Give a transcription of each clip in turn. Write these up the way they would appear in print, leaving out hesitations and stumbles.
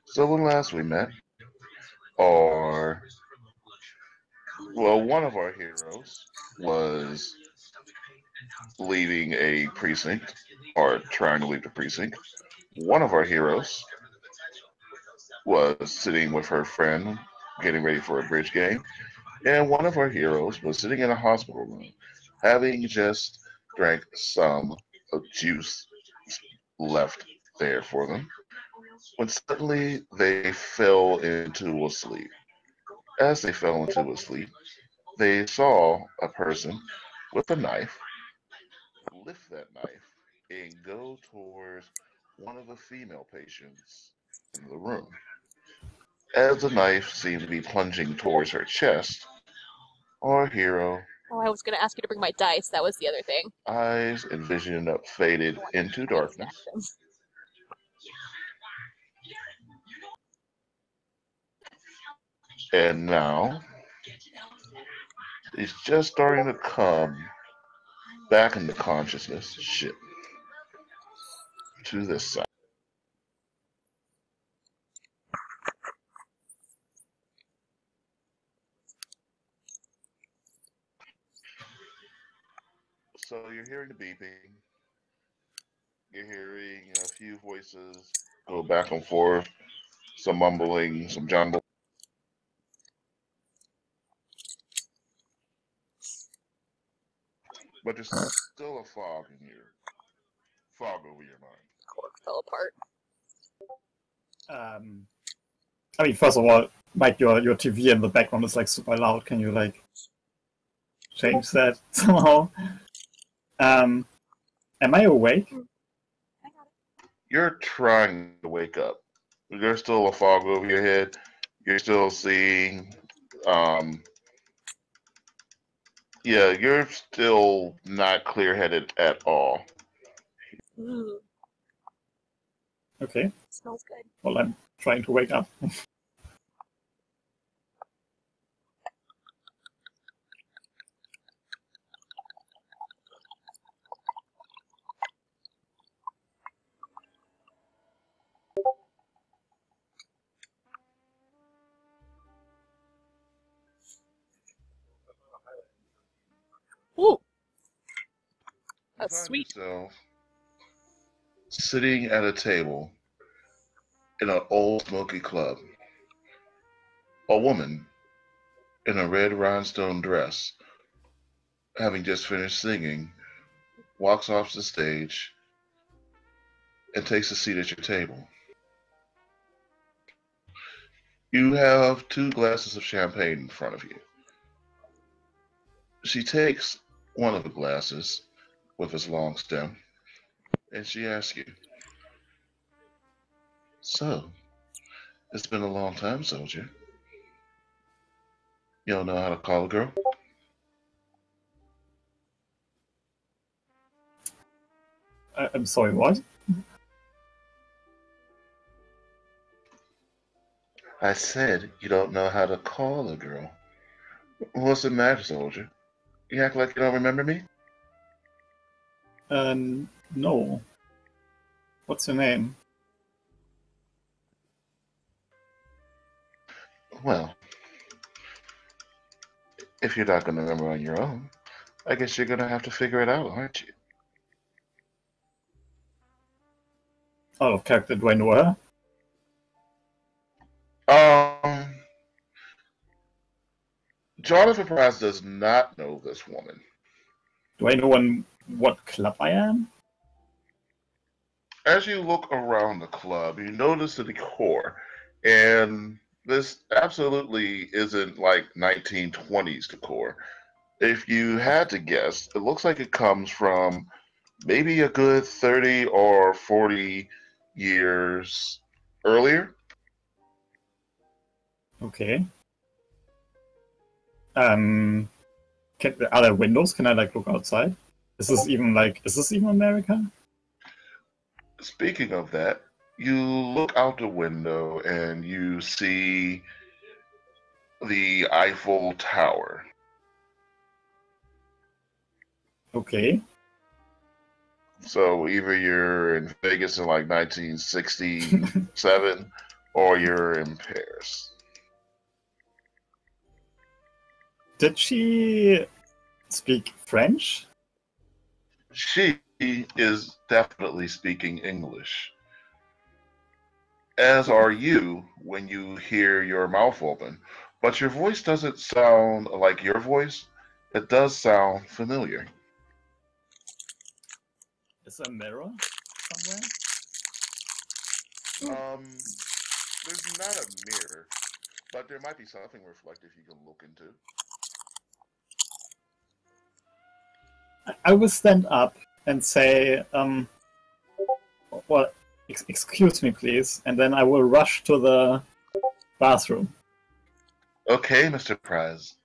So when last we met, or well, one of our heroes was leaving a precinct, or trying to leave the precinct. One of our heroes was sitting with her friend, getting ready for a bridge game, and one of our heroes was sitting in a hospital room, having just drank some juice left there for them, when suddenly they fell into a sleep. As they fell into a sleep, they saw a person with a knife lift that knife and go towards one of the female patients in the room. As the knife seemed to be plunging towards her chest, our hero Oh, I was gonna ask you to bring my dice. That was the other thing. eyes and vision faded I want into to snap darkness, them. and now he's just starting to come back into consciousness. Shit. To this side. So you're hearing the beeping. You're hearing a few voices go back and forth, some mumbling, some jumble. But there's still a fog over your mind. Cork fell apart. Um, I mean, first of all, Mike, your TV in the background is like super loud. Can you like change that somehow? Am I awake? You're trying to wake up. There's still a fog over your head. You're still seeing, um, yeah, you're still not clear headed at all. Ooh, Okay. smells good. Well, I'm trying to wake up. Ooh, You that's find sweet. yourself sitting at a table in an old smoky club. A woman in a red rhinestone dress, having just finished singing, walks off the stage and takes a seat at your table. You have two glasses of champagne in front of you. She takes one of the glasses with its long stem and she asks you, "So, it's been a long time, soldier. You don't know how to call a girl?" I'm sorry, what? I said you don't know how to call a girl. What's the matter, soldier? You act like you don't remember me? No. What's your name? Well, if you're not going to remember on your own, I guess you're going to have to figure it out, aren't you? Out of character, do I know her? Um, Jonathan Price does not know this woman. Do I know in what club I am? As you look around the club, you notice the decor, and this absolutely isn't like 1920s decor. If you had to guess, it looks like it comes from maybe a good 30 or 40 years earlier. Okay. Are there windows? Can I like look outside? Is this even America? Speaking of that, you look out the window and you see the Eiffel Tower. Okay. So either you're in Vegas in like 1967 or you're in Paris. Did she speak French? She is definitely speaking English, as are you when you hear your mouth open. But your voice doesn't sound like your voice. It does sound familiar. Is there a mirror somewhere? There's not a mirror, but there might be something reflective you can look into. I will stand up and say, well, excuse me, please, and then I will rush to the bathroom. Okay, Mr. Prize.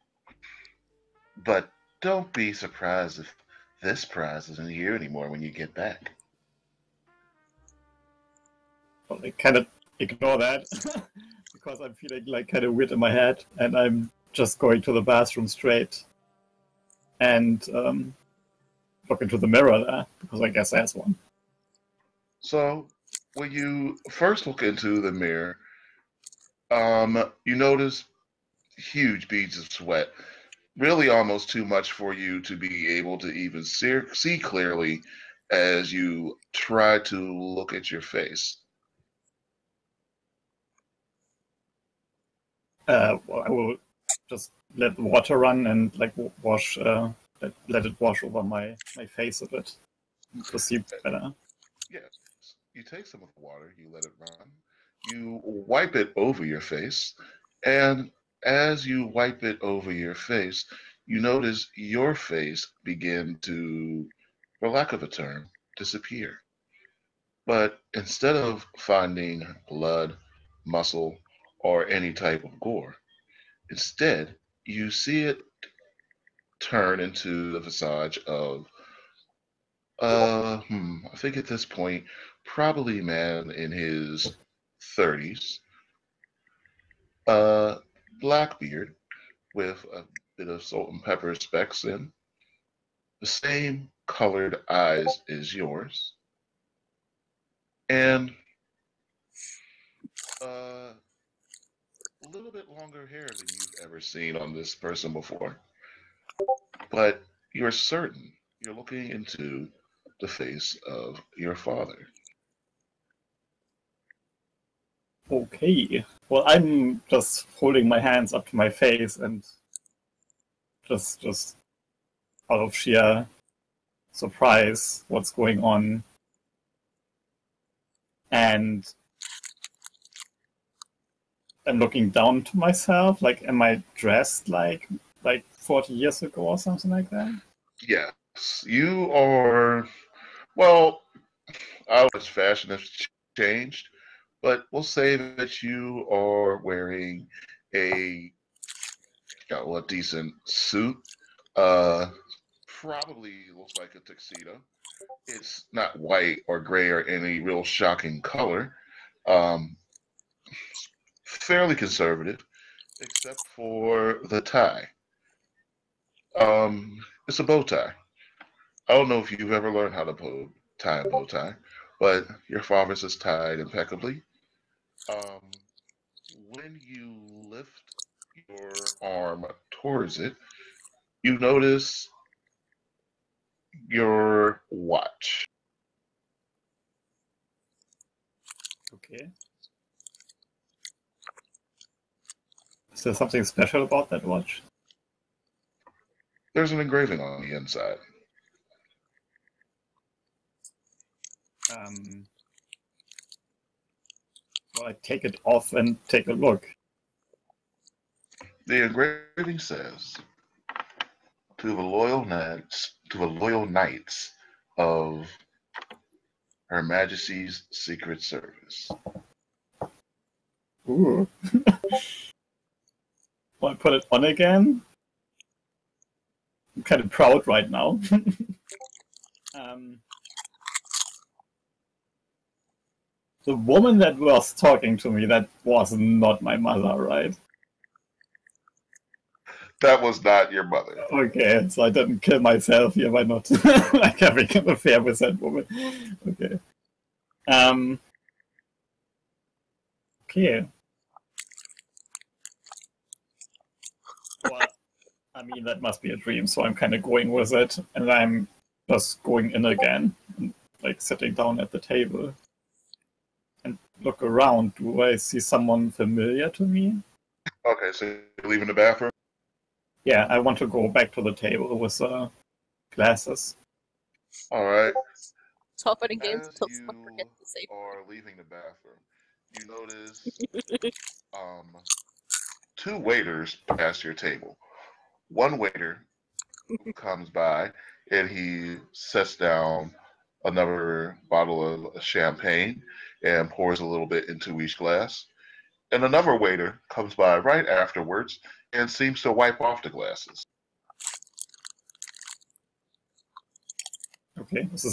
But don't be surprised if this prize isn't here anymore when you get back. Well, I kind of ignore that because I'm feeling like kind of weird in my head, and I'm just going to the bathroom straight and look into the mirror there because I guess there's one. So, when you first look into the mirror, you notice huge beads of sweat. Really almost too much for you to be able to even see clearly as you try to look at your face. Well, I will just let the water run and like wash, let it wash over my face a bit to see better. Yes, you take some of the water, you let it run, you wipe it over your face, and as you wipe it over your face, you notice your face begin to, for lack of a term, disappear. But instead of finding blood, muscle, or any type of gore, instead you see it turn into the visage of, I think at this point, probably a man in his 30s, uh, black beard with a bit of salt and pepper specks in, the same colored eyes as yours, and a little bit longer hair than you've ever seen on this person before. But you're certain you're looking into the face of your father. Okay. Well, I'm just holding my hands up to my face and just out of sheer surprise, what's going on, and I'm looking down to myself. Like, am I dressed like 40 years ago or something like that? Yes, you are. Well, our fashion has changed, but we'll say that you are wearing a a decent suit. Uh, Probably looks like a tuxedo. It's not white or gray or any real shocking color. Um, Fairly conservative, except for the tie. It's a bow tie. I don't know if you've ever learned how to tie a bow tie, but your father's is tied impeccably. Um, when you lift your arm towards it, you notice your watch. Okay. Is there something special about that watch? There's an engraving on the inside. Well, I take it off and take a look. The engraving says, "To the loyal knights of Her Majesty's Secret Service." Ooh. Will I put it on again? I'm kind of proud right now. The woman that was talking to me, that was not my mother, right? That was not your mother. Okay, so I didn't kill myself here by not like having an affair with that woman. Okay. Okay. Well, I mean, that must be a dream, so I'm kind of going with it, and I'm just going in again, and, like sitting down at the table, and look around. Do I see someone familiar to me? Okay, so you're leaving the bathroom? Yeah, I want to go back to the table with glasses. All right. 12 fighting games As until someone you forgets to save. are leaving the bathroom, you notice um, two waiters pass your table. One waiter comes by and he sets down another bottle of champagne and pours a little bit into each glass. And another waiter comes by right afterwards and seems to wipe off the glasses. Okay, this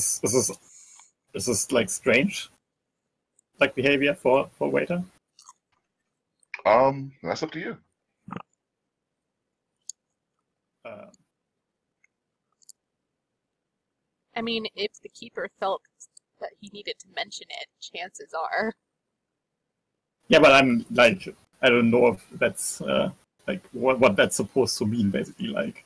is like strange, like behavior for waiter. That's up to you. Uh, I mean, if the keeper felt that he needed to mention it, chances are. yeah, but I'm like, I don't know if that's like what that's supposed to mean. Basically, like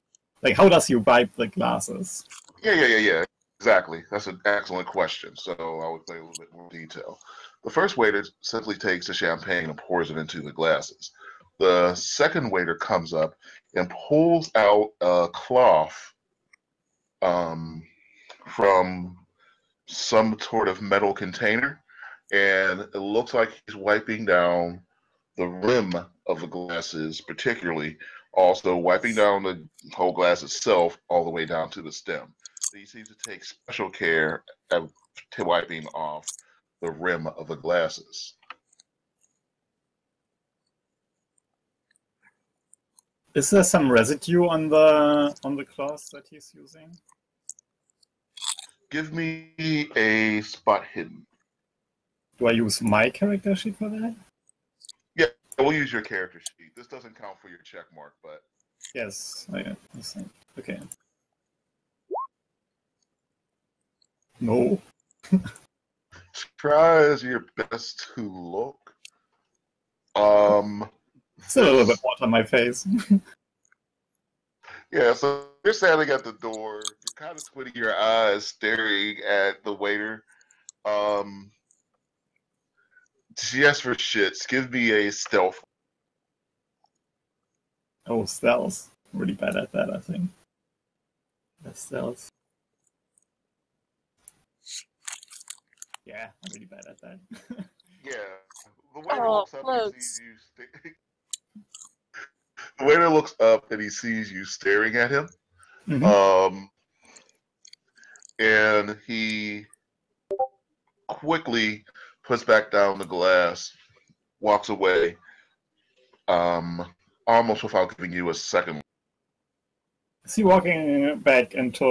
how does he wipe the glasses? Yeah. Exactly. That's an excellent question. So I would play a little bit more detail. The first waiter simply takes the champagne and pours it into the glasses. The second waiter comes up and pulls out a cloth um, from some sort of metal container, and it looks like he's wiping down the rim of the glasses, particularly, also wiping down the whole glass itself all the way down to the stem. So he seems to take special care at wiping off the rim of the glasses. Is there some residue on the cloth that he's using? Give me a spot hidden. Do I use my character sheet for that? Yeah, we'll use your character sheet. This doesn't count for your check mark, but Yes. Okay. No. try as your best to look. Still a little bit water on my face. Yeah, so you're standing at the door. You're kind of squinting your eyes, staring at the waiter. Um, just for shits, give me a stealth. Oh, stealth. Really bad at that, I think. That's stealth. Yeah, I'm really bad at that. Yeah, the waiter Oh, looks up and close. he sees you. The waiter looks up and he sees you staring at him. Mhm. And he quickly puts back down the glass, walks away, um, almost without giving you a second. Is he walking back into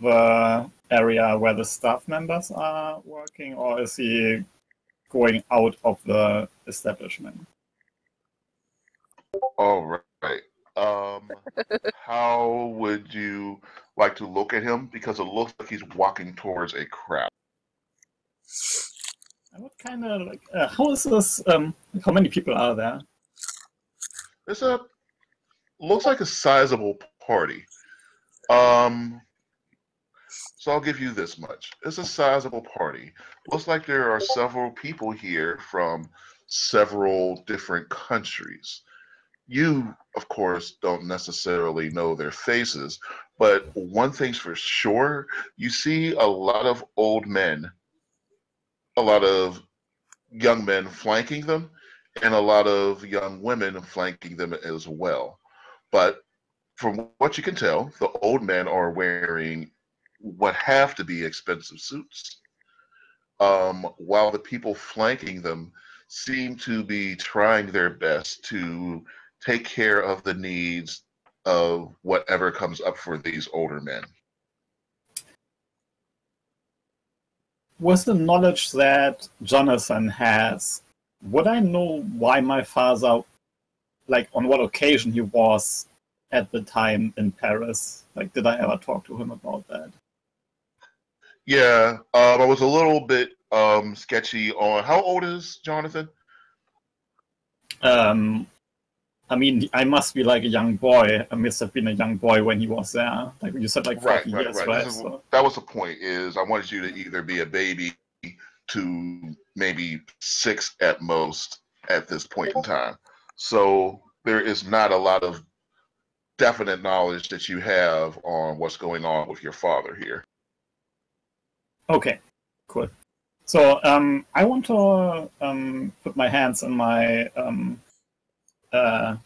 the area where the staff members are working, or is he going out of the establishment? All right. How would you like to look at him? Because it looks like he's walking towards a crowd. And what kind of like? How is this? How many people are there? It's a looks like a sizable party. Um, so I'll give you this much. It's a sizable party. Looks like there are several people here from several different countries. You, of course, don't necessarily know their faces, but one thing's for sure, you see a lot of old men, a lot of young men flanking them, and a lot of young women flanking them as well. But from what you can tell, the old men are wearing what have to be expensive suits, while the people flanking them seem to be trying their best to take care of the needs of whatever comes up for these older men. With the knowledge that Jonathan has, would I know why my father, like on what occasion he was at the time in Paris? Like, did I ever talk to him about that? Yeah, I was a little bit sketchy on how old is Jonathan? Um, I mean, I must be like a young boy. I must have been a young boy when he was there. Like you said, like Right, 40 right, years, right. right? So, That was the point. Is I wanted you to either be a baby to maybe 6 at most at this point in time. So there is not a lot of definite knowledge that you have on what's going on with your father here. okay, cool. So, I want to put my hands in uh,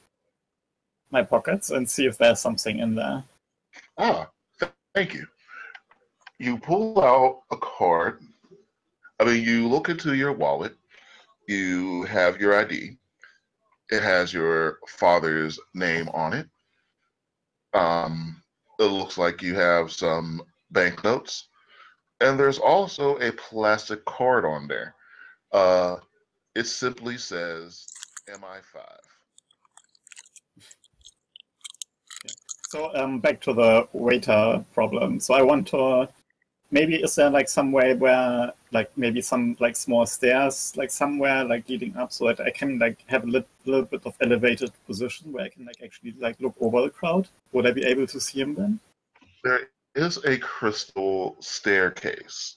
my pockets and see if there's something in there. Ah, thank you. You pull out a card. I mean, you look into your wallet. You have your ID. It has your father's name on it. It looks like you have some banknotes, and there's also a plastic card on there. Uh, it simply says MI5. So, back to the waiter problem. So, I want to maybe is there like some way where like maybe some like small stairs like somewhere like leading up so that I can like have a little bit of elevated position where I can like actually like look over the crowd? Would I be able to see him then? There is a crystal staircase.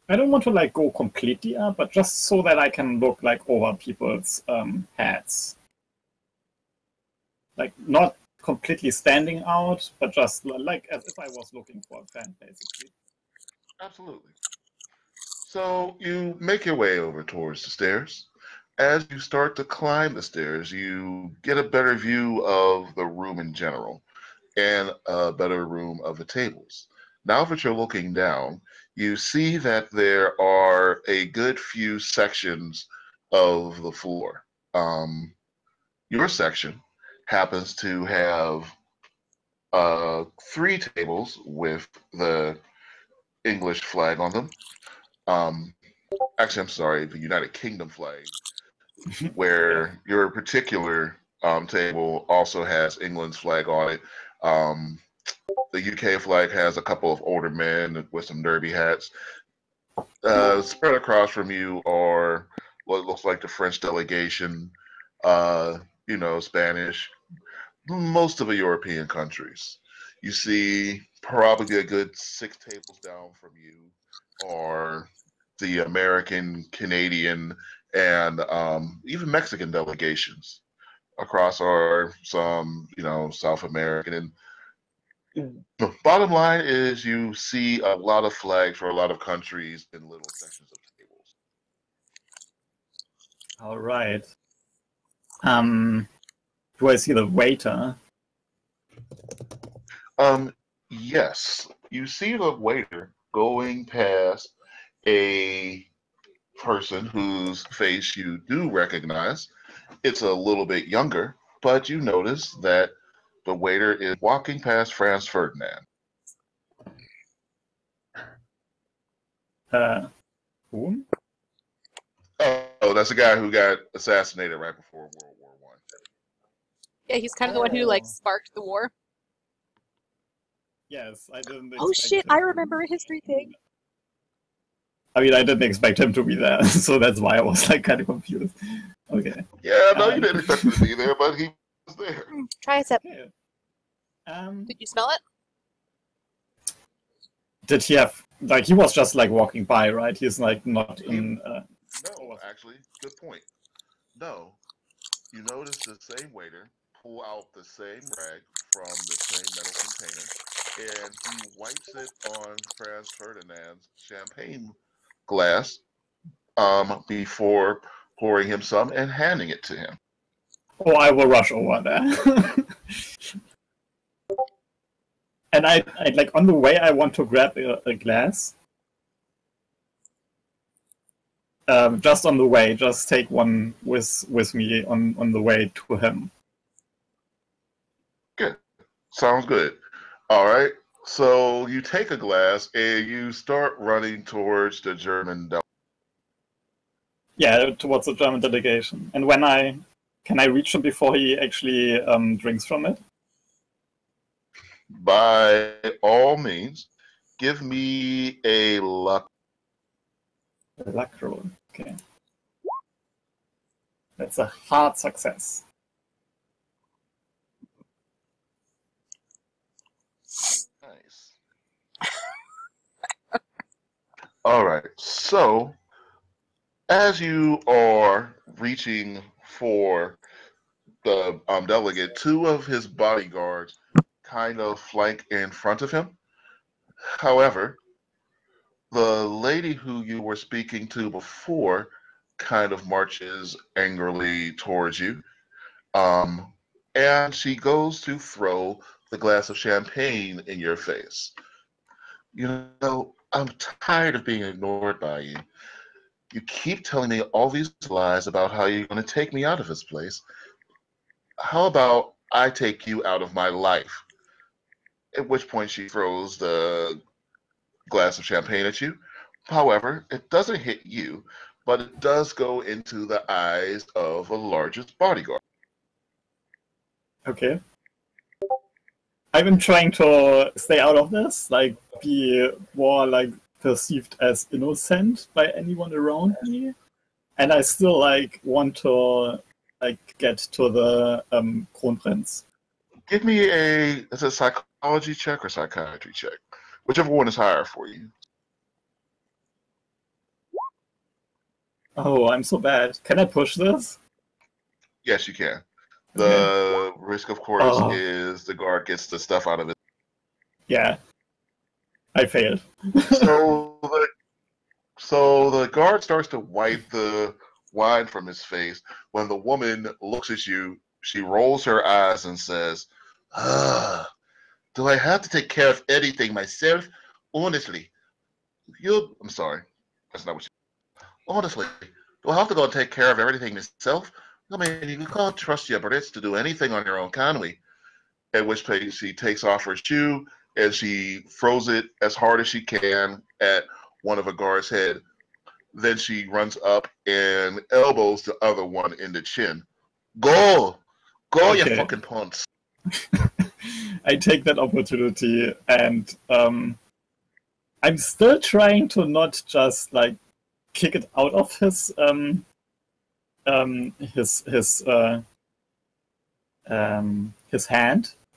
I don't want to like go completely up, but just so that I can look like over people's heads. Like not completely standing out, but just like as if I was looking for a fan, basically. Absolutely. So you make your way over towards the stairs. As you start to climb the stairs, you get a better view of the room in general and a better room of the tables. Now that you're looking down, you see that there are a good few sections of the floor. Your section happens to have 3 tables with the English flag on them. Um, Actually, I'm sorry, the United Kingdom flag, Yeah. where your particular table also has England's flag on it. Um, the UK flag has a couple of older men with some derby hats. Spread across from you are what looks like the French delegation, uh, Spanish, most of the European countries. You see probably a good 6 tables down from you are the American, Canadian, and even Mexican delegations. Across are some, South American. And the bottom line is you see a lot of flags for a lot of countries in little sections of tables. All right. Do I see the waiter? Yes, you see the waiter going past a person whose face you do recognize. It's a little bit younger, but you notice that the waiter is walking past Franz Ferdinand. Whom? Oh, that's the guy who got assassinated right before World War One. Yeah, he's kind of the one who like sparked the war. Yes, I didn't Oh expect shit, him I to remember a be- history thing. I mean, I didn't expect him to be there, so that's why I was like kind of confused. Okay. Yeah, no, you didn't expect him to be there, but he was there. Try a sip. Okay. Did you smell it? Did he have like he was just like walking by, right? He's like not in. No, actually, good point. No, you notice the same waiter pull out the same rag from the same metal container, and he wipes it on Franz Ferdinand's champagne glass before pouring him some and handing it to him. Oh, I will rush over there. And I like on the way, I want to grab a glass. Just on the way, just take one with me on the way to him. Good. Sounds good. All right. So you take a glass and you start running towards the German. Yeah, towards the German delegation. And can I reach him before he actually drinks from it? By all means, give me a luck. Luck roll. Okay. That's a hard success. Nice. All right. So, as you are reaching for the delegate, two of his bodyguards kind of flank in front of him. However, the lady who you were speaking to before kind of marches angrily towards you. Um, and she goes to throw the glass of champagne in your face. You know, I'm tired of being ignored by you. You keep telling me all these lies about how you're going to take me out of this place. How about I take you out of my life? At which point she throws the glass of champagne at you. However, it doesn't hit you, but it does go into the eyes of the largest bodyguard. Okay. I've been trying to stay out of this, like be more like perceived as innocent by anyone around me, and I still like want to like get to the Kronprinz. Give me is it a psychology check or psychiatry check? Whichever one is higher for you. Oh, I'm so bad. Can I push this? Yes, you can. Okay. The risk, of course, Oh. is the guard gets the stuff out of it. Yeah. I failed. So the guard starts to wipe the wine from his face. When the woman looks at you, she rolls her eyes and says, do I have to take care of anything myself? Honestly, I'm sorry. That's not what you... Honestly, do I have to go and take care of everything myself? I mean, you can't trust your Brits to do anything on your own, can we? At which point she takes off her shoe and she throws it as hard as she can at one of a guard's head. Then she runs up and elbows the other one in the chin. Go! Go, Okay. you fucking punks. I take that opportunity, and I'm still trying to not just like kick it out of his hand.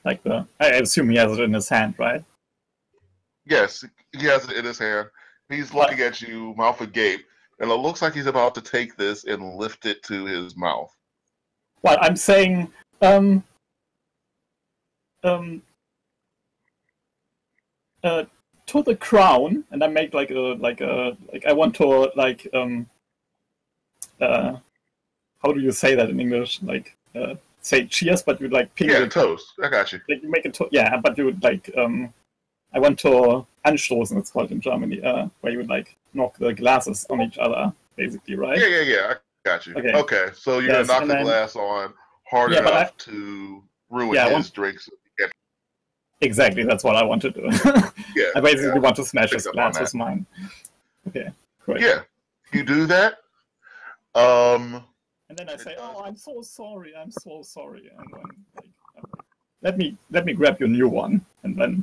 Like I assume he has it in his hand, right? Yes, he has it in his hand. He's looking at you, mouth agape, and it looks like he's about to take this and lift it to his mouth. Well, I'm saying to the crown, and I make like I want to like how do you say that in English? Like say cheers, but you like ping it. Toast. I got you. Like you make it yeah, but you like I want to anstoßen, it's called in Germany, where you would like knock the glasses on each other, basically, right? Yeah. I got you. Okay, so you're gonna knock the glass on hard enough to ruin his drinks. Exactly, that's what I want to do. I basically want to smash his glass with mine. Okay, great. Yeah, you do that. And then I say, "Oh, I'm so sorry. I'm so sorry." And then, let me grab your new one, and then.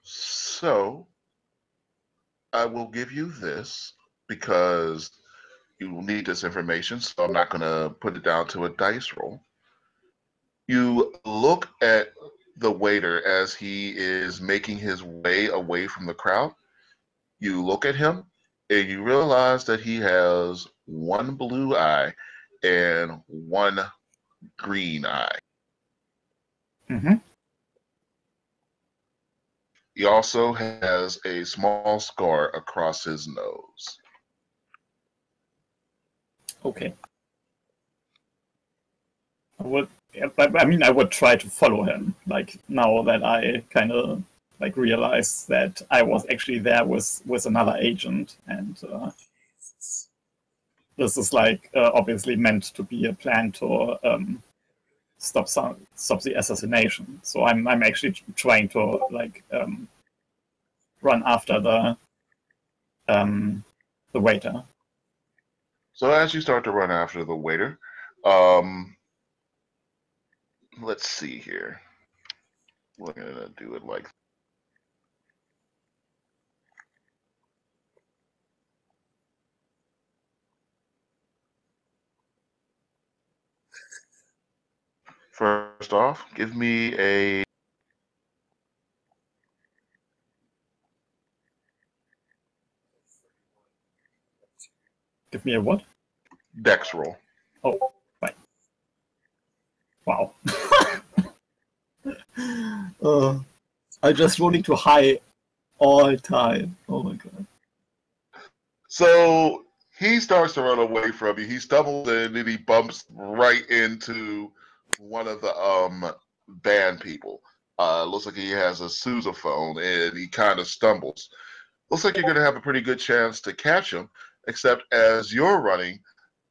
So, I will give you this because you will need this information. So I'm not going to put it down to a dice roll. You look at the waiter as he is making his way away from the crowd. You look at him and you realize that he has one blue eye and one green eye. Mm-hmm. He also has a small scar across his nose. Okay. I would try to follow him, like, now that I kind of, like, realize that I was actually there with another agent, and this is, like, obviously meant to be a plan to stop the assassination. So I'm actually trying to, like, run after the waiter. So as you start to run after the waiter, let's see here. We're gonna do it like First off, give me a Give me a what? dex roll. Oh, right. Wow. I just rolling too high all time. Oh my god. So he starts to run away from you. He stumbles in and he bumps right into one of the band people. Looks like he has a sousaphone and he kind of stumbles. Looks like you're going to have a pretty good chance to catch him, except as you're running,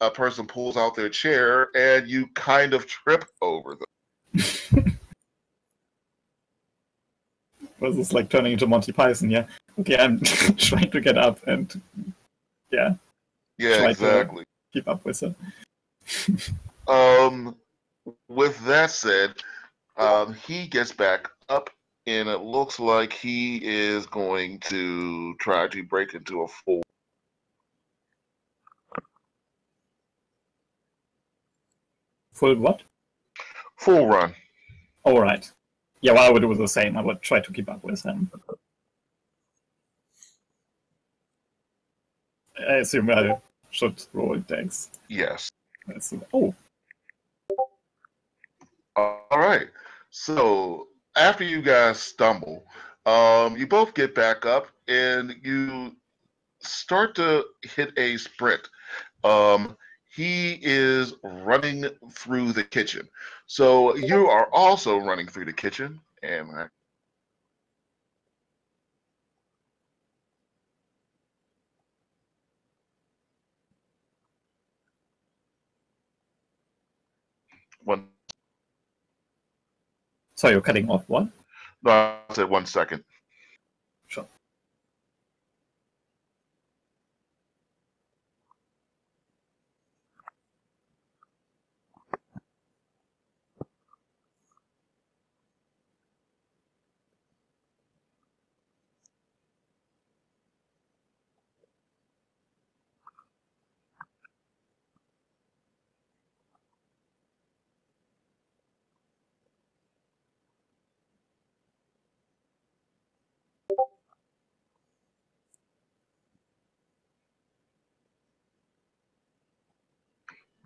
a person pulls out their chair and you kind of trip over them. Was this like turning into Monty Python? Yeah. Okay, I'm trying to get up and Yeah, try exactly. to keep up with it. With that said, he gets back up, and it looks like he is going to try to break into a Full what? full run. All right. Yeah, well, I would do the same. I would try to keep up with him. I assume I should roll dex. Yes. Let's see. Oh, All right. So after you guys stumble, you both get back up and you start to hit a sprint. He is running through the kitchen. So you are also running through the kitchen. And one, so you're cutting off one? no, I said 1 second. Sure.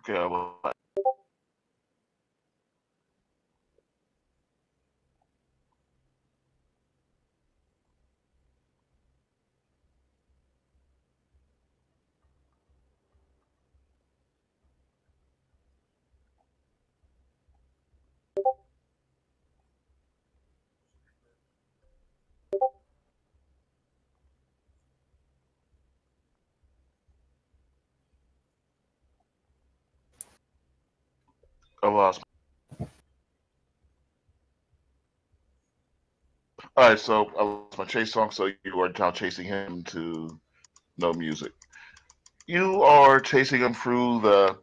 Okay, I will. I lost. All right, so I lost my chase song, so you are now chasing him to no music. You are chasing him through the,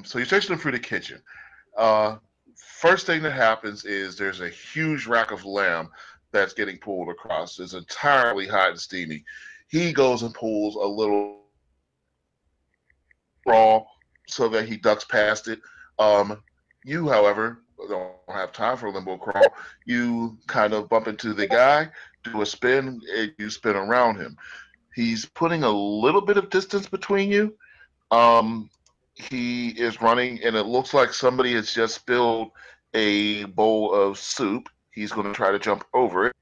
so you're chasing him through the kitchen. Uh, First thing that happens is there's a huge rack of lamb that's getting pulled across. It's entirely hot and steamy. He goes and pulls a little raw so that he ducks past it. You, however, don't have time for a limbo crawl. You kind of bump into the guy, do a spin, and you spin around him. He's putting a little bit of distance between you. He is running, and it looks like somebody has just spilled a bowl of soup. He's going to try to jump over it.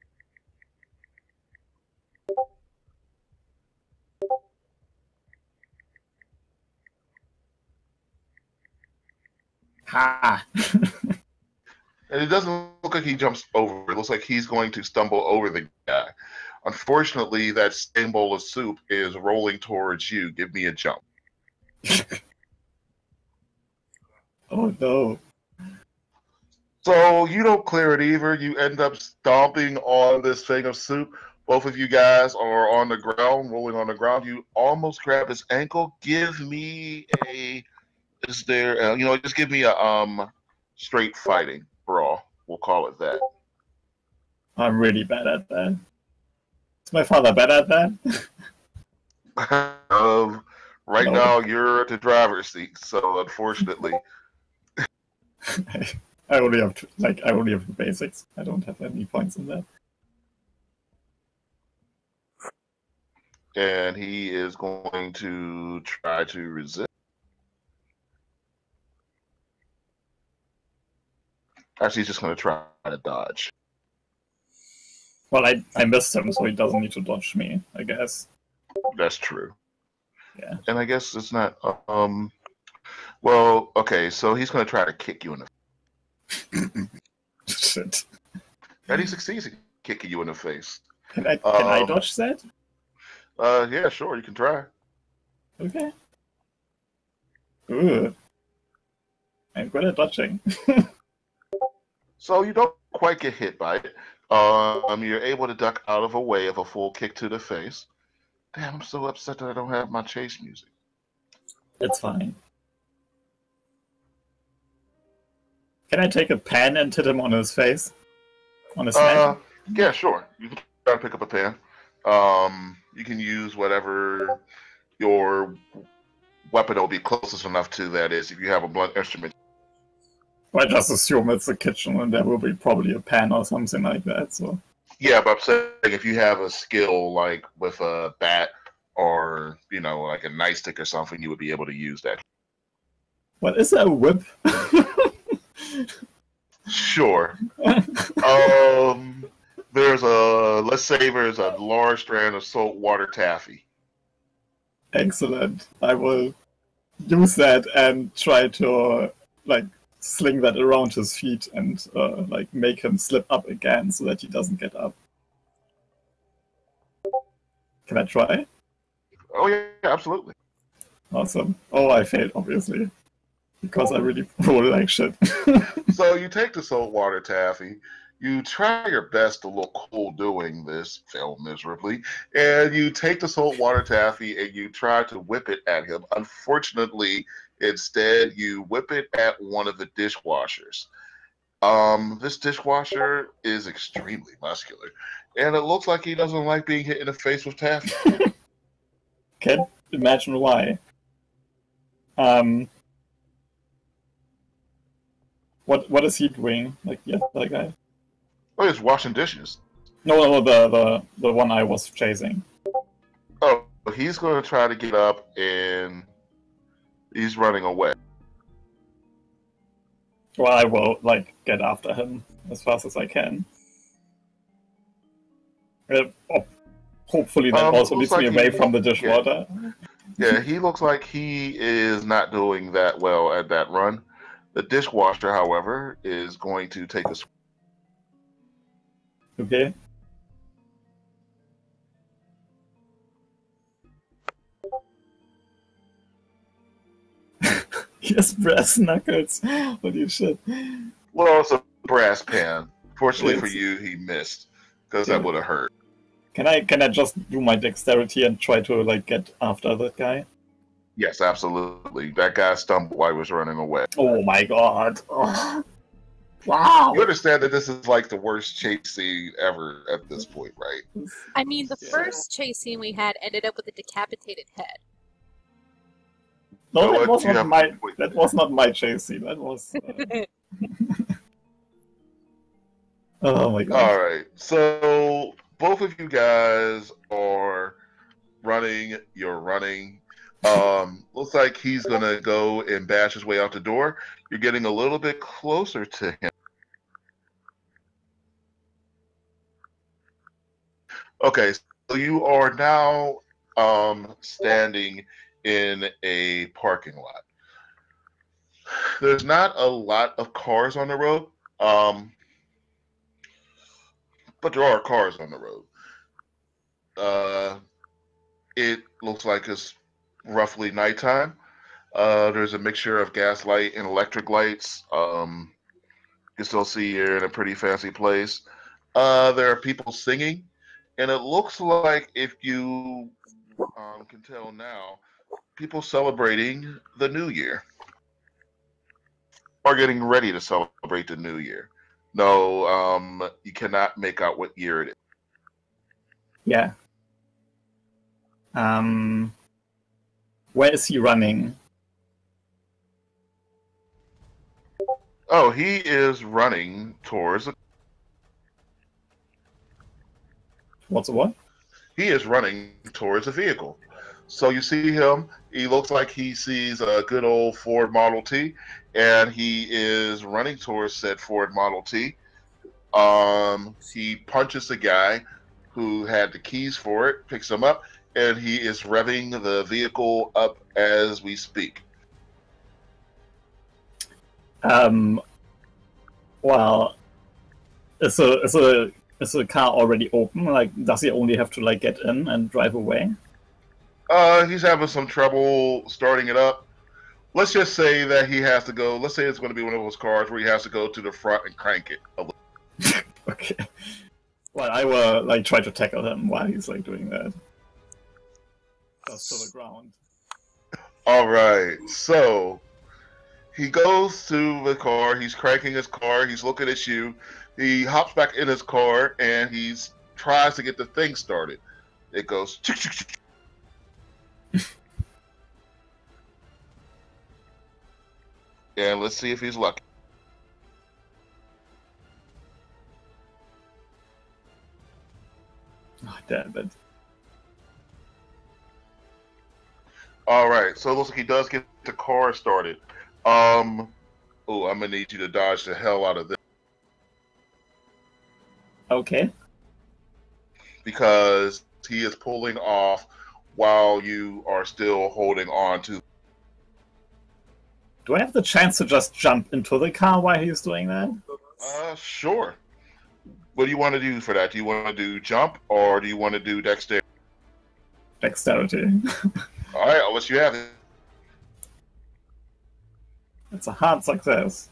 Ha! And it doesn't look like he jumps over. It looks like he's going to stumble over the guy. Unfortunately, that same bowl of soup is rolling towards you. Give me a jump. Oh no. So you don't clear it either. You end up stomping on this thing of soup. Both of you guys are on the ground, rolling on the ground. You almost grab his ankle. Give me a. Is there? Just give me a straight fighting brawl. We'll call it that. I'm really bad at that. Is my father bad at that? Right No. now, you're at the driver's seat, so unfortunately, I only have the basics. I don't have any points in that. And he is going to try to resist. Actually, he's just going to try to dodge. Well, I missed him, so he doesn't need to dodge me, I guess. That's true. Yeah. And I guess it's not. Well, okay, so he's going to try to kick you in the Shit. And he succeeds in kicking you in the face. Can I dodge that? Yeah, sure, you can try. Okay. Ooh. I'm good at dodging. So you don't quite get hit by it. You're able to duck out of a way of a full kick to the face. Damn, I'm so upset that I don't have my chase music. It's fine. Can I take a pen and hit him on his face? On his head? Yeah, sure. You can try to pick up a pen. You can use whatever your weapon will be closest enough to that is. If you have a blunt instrument. I just assume it's a kitchen and there will be probably a pan or something like that. So Yeah, but I'm saying if you have a skill like with a bat or like a nightstick or something, you would be able to use that. What is that, a whip? Sure. Let's say there's a large strand of salt water taffy. Excellent. I will use that and try to sling that around his feet and make him slip up again so that he doesn't get up. Can I try? Oh yeah, absolutely. Awesome. Oh, I failed, obviously. Because I really roll like shit. So you take the saltwater taffy, you try your best to look cool doing this, fail miserably, and you take the saltwater taffy and you try to whip it at him. Unfortunately, instead, you whip it at one of the dishwashers. This dishwasher is extremely muscular, and it looks like he doesn't like being hit in the face with taffy. Can't imagine why. What is he doing? The other guy? Oh, he's washing dishes. No, the one I was chasing. Oh, he's going to try to get up and he's running away. Well, I will get after him as fast as I can. Hopefully that also leads me away from the dishwater. Yeah, he looks like he is not doing that well at that run. The dishwasher, however, is going to take a... Okay. Yes, brass knuckles. Holy shit. Well, it's a brass pan. Fortunately for you, he missed, because that would have hurt. Can I just do my dexterity and try to get after that guy? Yes, absolutely. That guy stumbled while he was running away. Oh my god. Oh. Wow. You understand that this is the worst chase scene ever at this point, right? I mean, the first chase scene we had ended up with a decapitated head. No, that was not my chase scene. That was... Oh my god. All right. So both of you guys are running. You're running. Looks like he's gonna go and bash his way out the door. You're getting a little bit closer to him. Okay, so you are now standing in a parking lot. There's not a lot of cars on the road, but there are cars on the road. It looks like it's roughly nighttime. There's a mixture of gas light and electric lights. You can still see you're in a pretty fancy place. There are people singing, and it looks like, if you can tell now, people celebrating the New Year. Are getting ready to celebrate the New Year. No, you cannot make out what year it is. Yeah. Where is he running? Oh, he is running towards. What's the what? He is running towards a vehicle. So you see him. He looks like he sees a good old Ford Model T, and he is running towards said Ford Model T. He punches the guy who had the keys for it, picks him up, and he is revving the vehicle up as we speak. Well, is the car already open? Like, does he only have to like get in and drive away? He's having some trouble starting it up. Let's just say that he has to go. Let's say it's going to be one of those cars where he has to go to the front and crank it a little. Okay. Well, I will like try to tackle him while he's like doing that. Just to the ground. All right. So he goes to the car. He's cranking his car. He's looking at you. He hops back in his car and he tries to get the thing started. It goes. And let's see if he's lucky. Oh, damn it. All right, so it looks like he does get the car started. Oh, I'm gonna need you to dodge the hell out of this Okay. because he is pulling off while you are still holding on to. Do I have the chance to just jump into the car while he's doing that? Sure. What do you want to do for that? Do you want to do jump or do you want to do dexterity? Dexterity. All right, I'll let you have it. It's a hard success.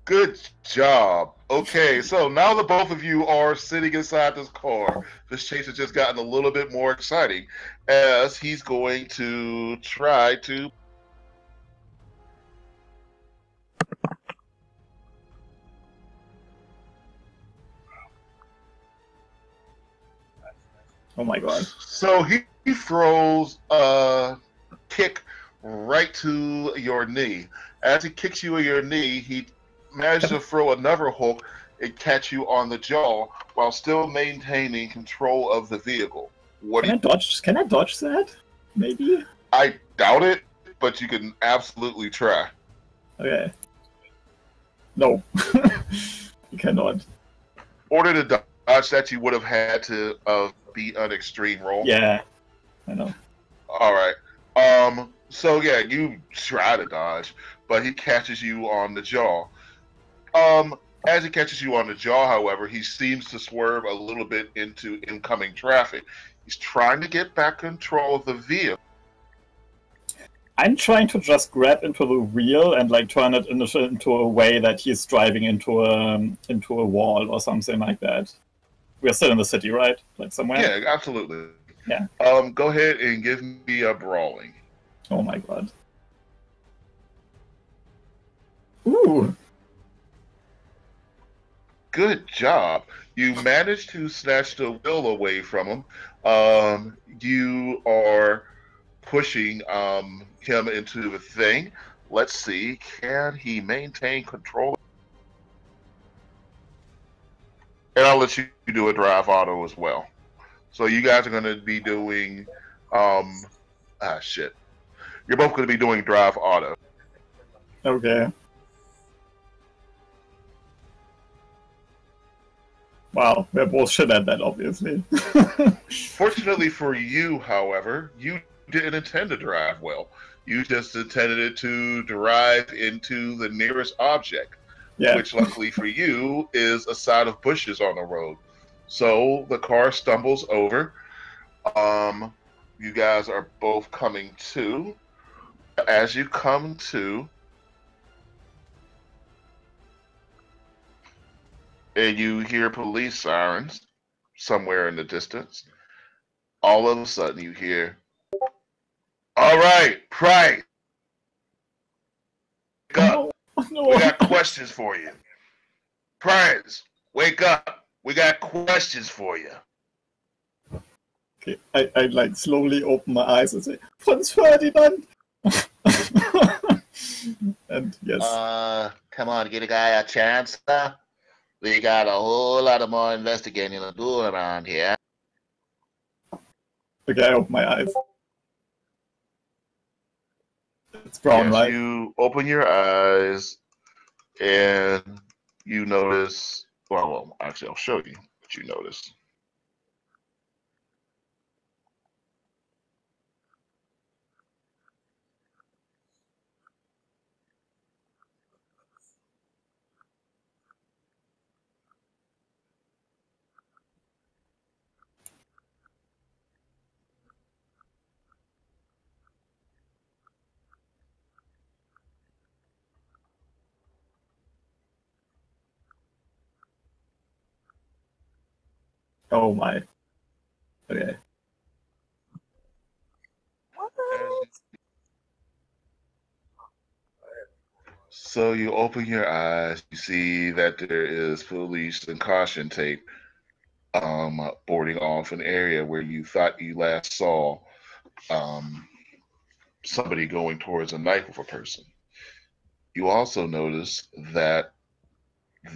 Good job. Okay, so now that both of you are sitting inside this car, this chase has just gotten a little bit more exciting as he's going to try to. Oh my god. So he throws a kick right to your knee. As he kicks you in your knee, he manages to throw another hook and catch you on the jaw while still maintaining control of the vehicle. Can I dodge that? Maybe? I doubt it, but you can absolutely try. Okay. No. You cannot. Order to dodge that, you would have had to be an extreme roll. Yeah. I know. All right. So yeah, you try to dodge, but he catches you on the jaw. As he catches you on the jaw, however, he seems to swerve a little bit into incoming traffic. He's trying to get back control of the vehicle. I'm trying to just grab into the wheel and like turn it into a way that he's driving into a wall or something like that. We're still in the city, right? Like somewhere? Yeah, absolutely. Yeah. Go ahead and give me a brawling. Oh my god. Ooh. Good job. You managed to snatch the wheel away from him. You are pushing him into the thing. Let's see. Can he maintain control? And I'll let you do a drive auto as well. So you guys are going to be doing... shit. You're both going to be doing drive auto. Okay. Wow, we're both shit at that, obviously. Fortunately for you, however, you didn't intend to drive well. You just intended it to drive into the nearest object, Yeah. which luckily for you is a side of bushes on the road. So the car stumbles over. You guys are both coming to. As you come to, and you hear police sirens somewhere in the distance, all of a sudden you hear, "All right, Price, wake up. No. We got questions for you. Price, wake up. We got questions for you." Okay, I like slowly open my eyes and say, Franz Ferdinand! And yes. Come on, give the guy a chance. We got a whole lot of more investigating to do around here. Okay, I open my eyes. It's brown, Yes, right? you open your eyes and you notice. Well, actually, I'll show you what you notice. Oh my. Okay. What? So you open your eyes, you see that there is police and caution tape boarding off an area where you thought you last saw um, somebody going towards a knife with a person. You also notice that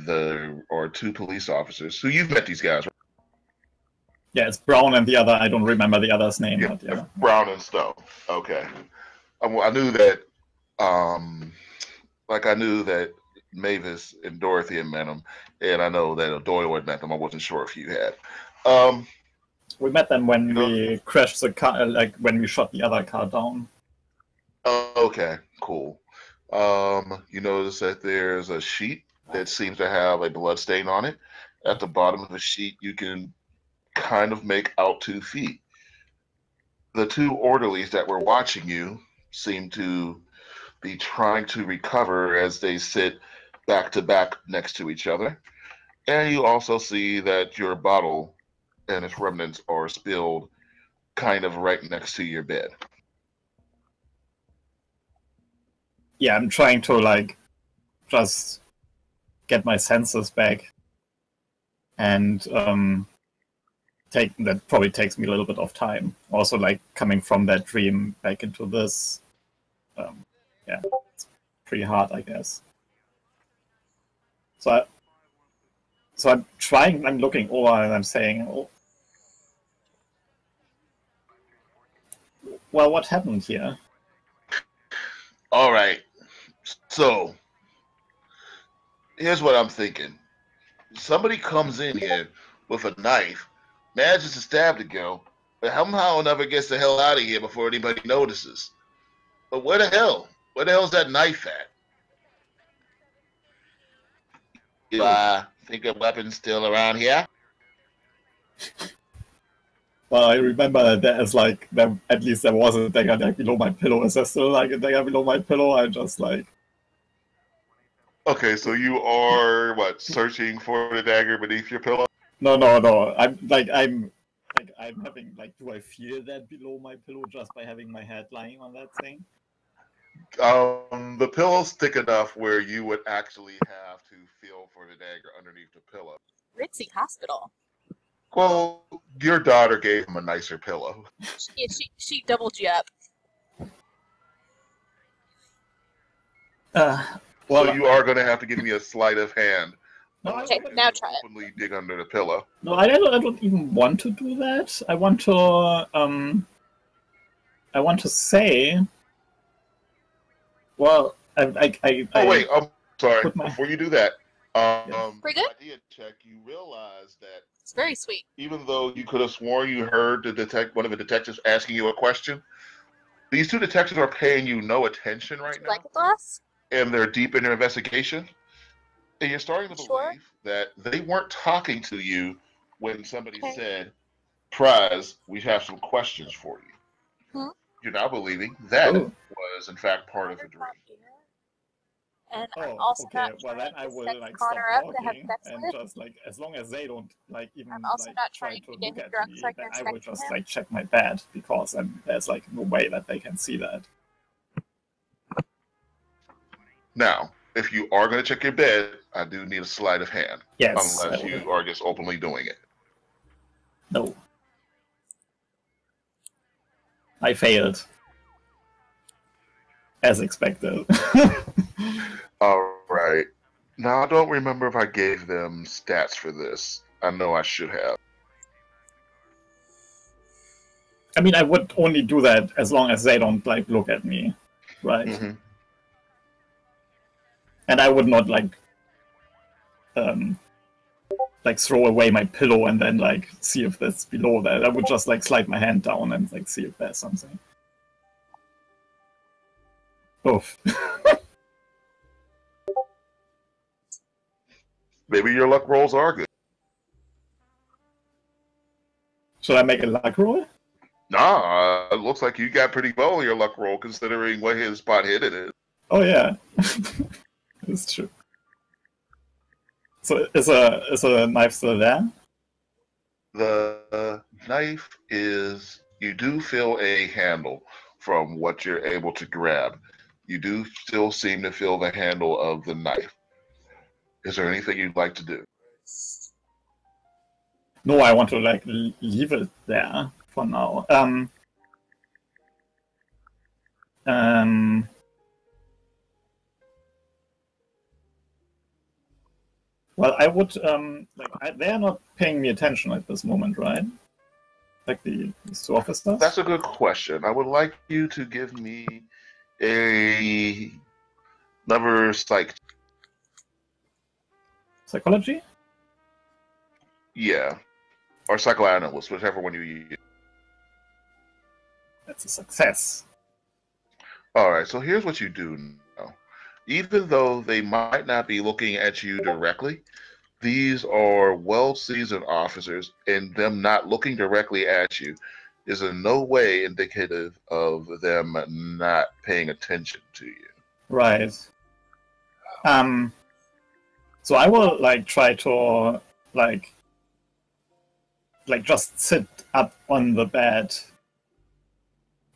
there are two police officers who you've met these guys, right? Yeah, it's Brown and the other, I don't remember the other's name, Yeah, but yeah. Brown and Stone. Okay. I knew that, I knew that Mavis and Dorothy had met him, and I know that Doyle had met them. I wasn't sure if you had. We met them when You know- we crashed the car, like when we shot the other car down. Okay, cool. You notice that there's a sheet that seems to have a blood stain on it. At the bottom of the sheet, you can kind of make out 2 feet. The two orderlies that were watching you seem to be trying to recover as they sit back to back next to each other. And you also see that your bottle and its remnants are spilled kind of right next to your bed. Yeah, I'm trying to just get my senses back. And that probably takes me a little bit of time. Also, coming from that dream back into this, yeah, it's pretty hard, I guess. So I'm trying. I'm looking over and I'm saying, oh, well, what happened here? All right. So here's what I'm thinking. Somebody comes in here with a knife, manages to stab the girl, but somehow never gets the hell out of here before anybody notices. But where the hell? Where the hell's that knife at? Do I think a weapon's still around here? Well, I remember that as at least there was a dagger below my pillow. Is there still a dagger below my pillow? I just Okay, so you are searching for the dagger beneath your pillow? No. I'm having do I feel that below my pillow just by having my head lying on that thing? The pillow's thick enough where you would actually have to feel for the dagger underneath the pillow. Ritzy Hospital. Well, your daughter gave him a nicer pillow. She doubled you up. Well, so you are going to have to give me a sleight of hand. No, Okay, now try it. Openly dig under the pillow. No, I don't even want to do that. I want to say. Well, Wait, I'm sorry. my- Before you do that, Pretty good? idea check. You realize that It's very sweet. even though you could have sworn you heard one of the detectives asking you a question, these two detectives are paying you no attention right now, Like a glass? and they're deep in their investigation. And you're starting to believe Sure. that they weren't talking to you when somebody Okay. said, "Prize, we have some questions for you." Hmm? You're now believing that Oh. was in fact part of a dream. And I'm Oh, also okay. not Well, trying then I to will set stop Connor up to have talking sex and with. just as long as they don't even I'm also not try trying to to get look him at drunk me, so I then can I will sex just him. check my bed because there's no way that they can see that. Now, if you are going to check your bed, I do need a sleight of hand. Yes. Unless I will. you are just openly doing it. No. I failed. As expected. All right. Now I don't remember if I gave them stats for this. I know I should have. I mean, I would only do that as long as they don't like look at me, right? Mm-hmm. And I would not like throw away my pillow and then like see if that's below that. I would just like slide my hand down and like see if there's something. Oof. Maybe your luck rolls are good. Should I make a luck roll? Nah, it looks like you got pretty well on your luck roll considering what his spot hidden is. Oh yeah, that's true. So is a knife still there? The knife is, you do feel a handle from what you're able to grab. You do still seem to feel the handle of the knife. Is there anything you'd like to do? No, I want to like leave it there for now. Well, I would they're not paying me attention at this moment, right? Like these two officers. That's a good question. I would like you to give me another Psychology? Yeah, or psychoanalyst, whichever one you use. That's a success. All right, so here's what you do now. Even though they might not be looking at you directly, these are well-seasoned officers, and them not looking directly at you is in no way indicative of them not paying attention to you. Right. So I will like try to like just sit up on the bed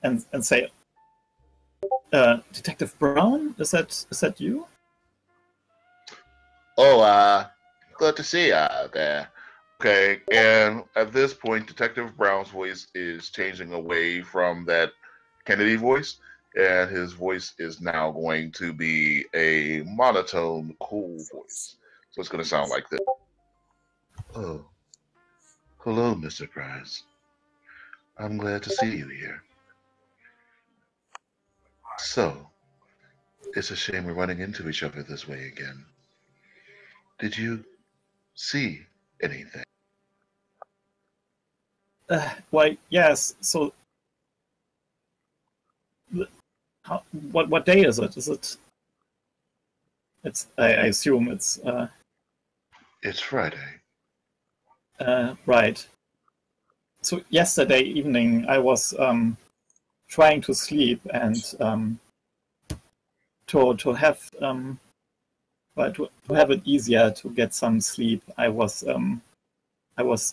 and say, Detective Brown, is that you? Oh, good to see you there. Okay, and at this point, Detective Brown's voice is changing away from that Kennedy voice, and his voice is now going to be a monotone, cool voice. So it's going to sound like this. Oh, hello, Mr. Price. I'm glad to see you here. So, it's a shame we're running into each other this way again. Did you see anything? Why, yes. So, what day is it? Is it? It's. I assume it's. It's Friday. Right. So yesterday evening, I was trying to sleep and to have well, to have it easier to get some sleep. I was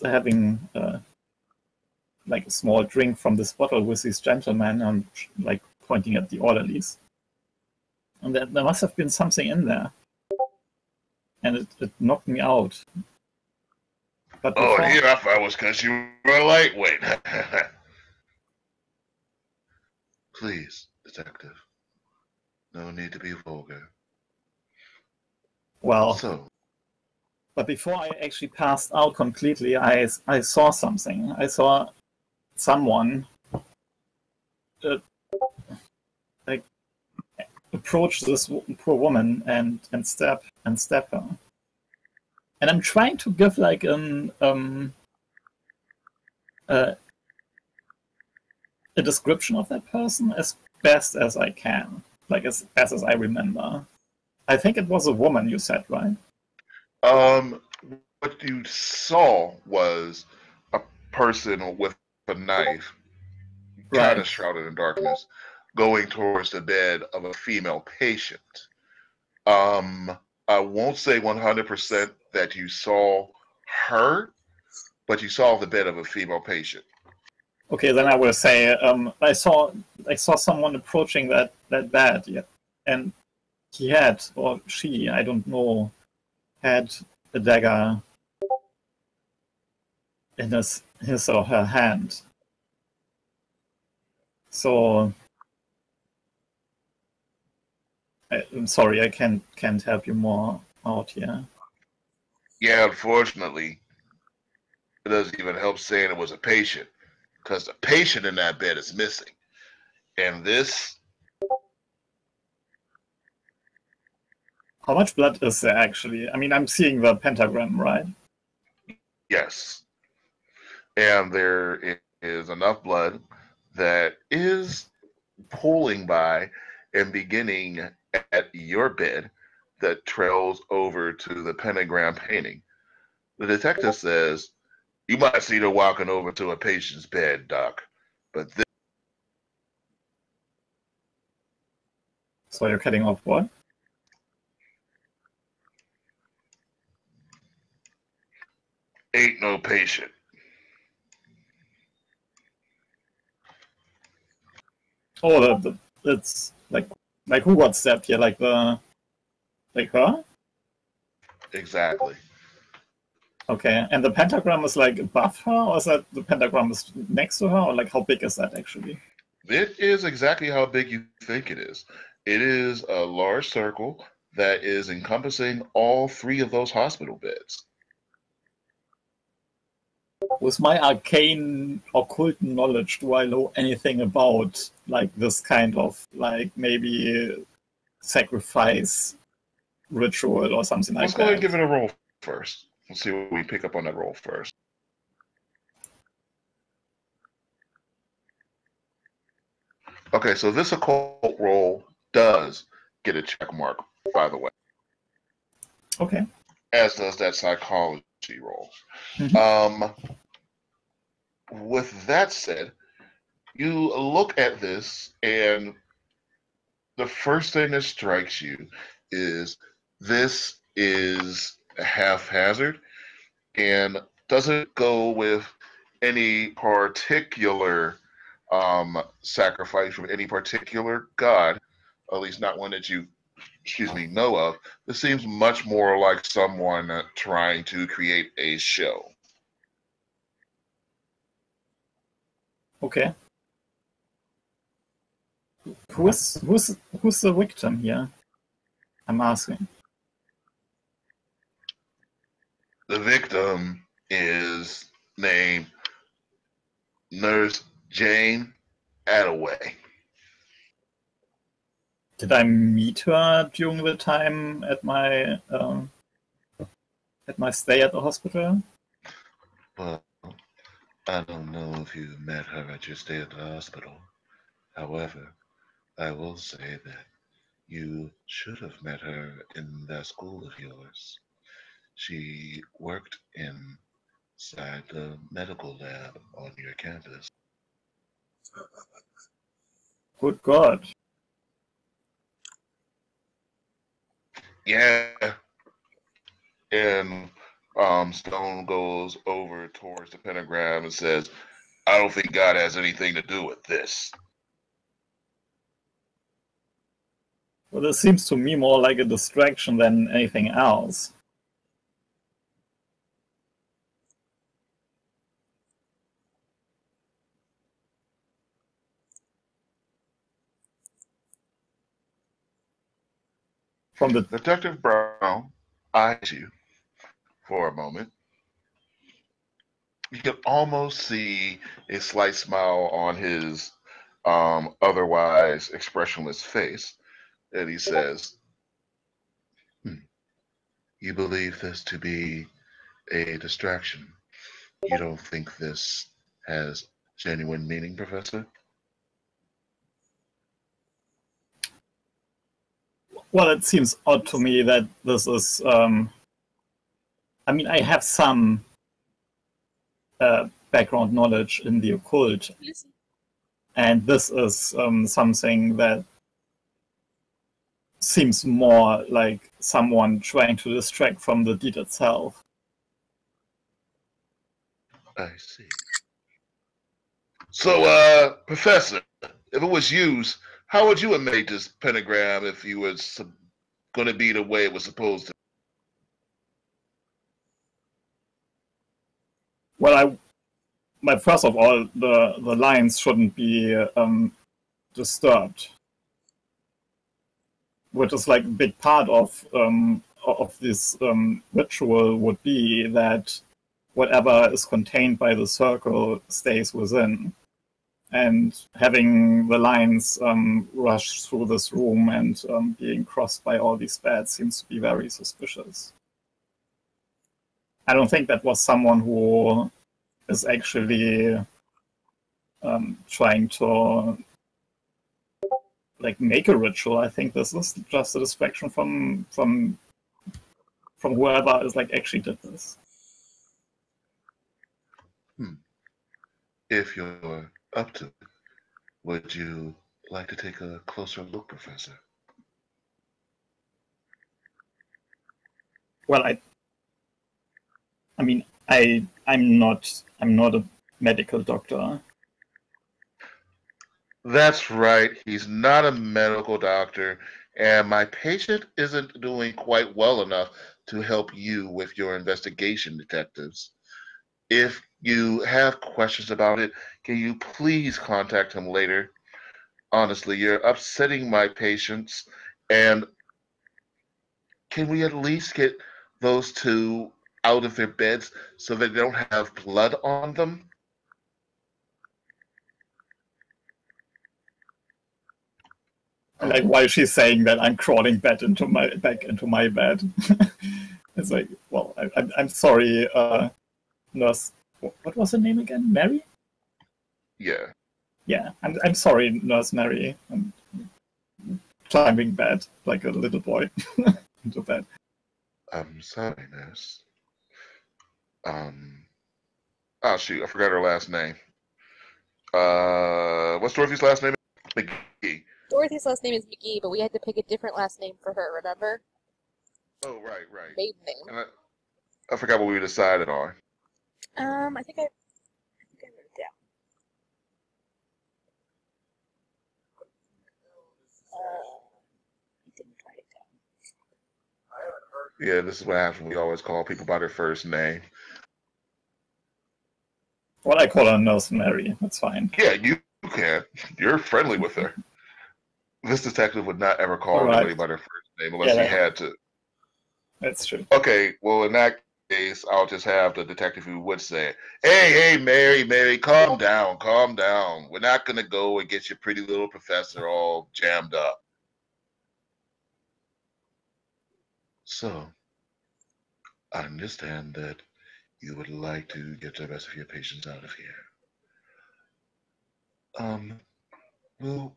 having like a small drink from this bottle with these gentlemen and like pointing at the orderlies, and there must have been something in there, and it knocked me out. But Oh, before, and here I thought it was because you were a lightweight. Please, detective. No need to be vulgar. well, So, but before I actually passed out completely, I saw something. I saw someone like approach this poor woman and stab her. And I'm trying to give like a description of that person as best as I can, like as best as I remember. I think it was a woman, you said, right? what you saw was a person with a knife, kind Right. of shrouded in darkness, going towards the bed of a female patient. I won't say 100% that you saw her, but you saw the bed of a female patient. Okay, then I will say I saw someone approaching that bed, yeah, and he had, or she, I don't know, had a dagger in his or her hand. So I'm sorry, I can't help you more out here. Yeah, unfortunately, it doesn't even help saying it was a patient, because the patient in that bed is missing. And this, How much blood is there actually? I mean, I'm seeing the pentagram, right? yes. And there is enough blood that is pulling by and beginning at your bed that trails over to the pentagram painting. The detective says, "You might see her walking over to a patient's bed, Doc, but this So you're cutting off what? ain't no patient." Oh, it's like who got stabbed here? Like her? Exactly. Okay, and the pentagram is like above her, or is that the pentagram is next to her, or like how big is that actually? It is exactly how big you think it is. It is a large circle that is encompassing all three of those hospital beds. With my arcane occult knowledge, do I know anything about like this kind of like maybe sacrifice ritual or something like Let's go ahead and that? give it a roll first. Let's see what we pick up on that roll first. Okay, so this occult roll does get a check mark, by the way, Okay. as does that psychology roll. Mhm. With that said, you look at this, and the first thing that strikes you is this is haphazard and doesn't go with any particular sacrifice from any particular god, at least not one that you, know of. This seems much more like someone trying to create a show. Okay. Who's the victim here? I'm asking. The victim is named Nurse Jane Attaway. Did I meet her during the time at my stay at the hospital? Well, I don't know if you met her at your stay at the hospital. However, I will say that you should have met her in that school of yours. She worked inside the medical lab on your campus. Good God. Yeah. And Stone goes over towards the pentagram and says, "I don't think God has anything to do with this." Well, this seems to me more like a distraction than anything else. From the Detective Brown eyes you for a moment. You can almost see a slight smile on his otherwise expressionless face. And he says, "You believe this to be a distraction? You don't think this has genuine meaning, Professor?" well, it seems odd to me that this is. I mean, I have some background knowledge in the occult, and this is something that seems more like someone trying to distract from the deed itself. I see. So, Professor, if it was used, how would you have made this pentagram if you was going to be the way it was supposed to? Well, first of all, the lines shouldn't be disturbed. which is like a big part of this ritual would be that whatever is contained by the circle stays within. And having the lines rush through this room and being crossed by all these beds seems to be very suspicious. I don't think that was someone who is actually trying to like make a ritual. I think this is just a distraction from whoever is like actually did this. If you're up to it, would you like to take a closer look, Professor? Well, I mean, I'm not a medical doctor. That's right. He's not a medical doctor, and my patient isn't doing quite well enough to help you with your investigation, detectives. If you have questions about it, can you please contact him later? Honestly, you're upsetting my patients, and can we at least get those two out of their beds so they don't have blood on them? Like while she's saying that, I'm crawling back into my bed. It's like, well, I'm sorry, nurse. What was her name again? Mary? Yeah. Yeah, I'm sorry, Nurse Mary. I'm climbing bed like a little boy into bed. I'm sorry, nurse. Oh shoot, I forgot her last name. What's Dorothy's last name? McGee. Dorothy's last name is McGee, but we had to pick a different last name for her, remember? Oh, right. Maiden name. And I forgot what we decided on. I think I wrote it down. I didn't write it down. Yeah, this is what happens. We always call people by their first name. Well, I call her Nurse Mary. That's fine. Yeah, you can. You're friendly with her. This detective would not ever call anybody by their first name unless he had to. That's true. Okay, well, in that case, I'll just have the detective who would say, hey, Mary, calm down. We're not going to go and get your pretty little professor all jammed up. So, I understand that you would like to get the rest of your patients out of here. We'll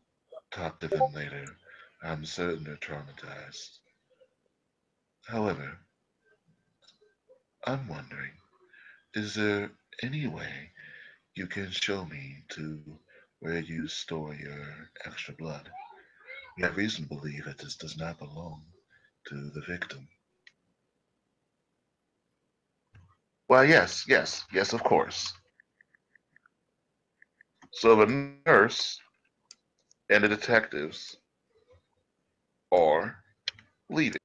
talk to them later. I'm certain they're traumatized. However, I'm wondering, is there any way you can show me to where you store your extra blood? We have reason to believe that this does not belong to the victim. Well, yes, of course. So the nurse and the detectives are leaving.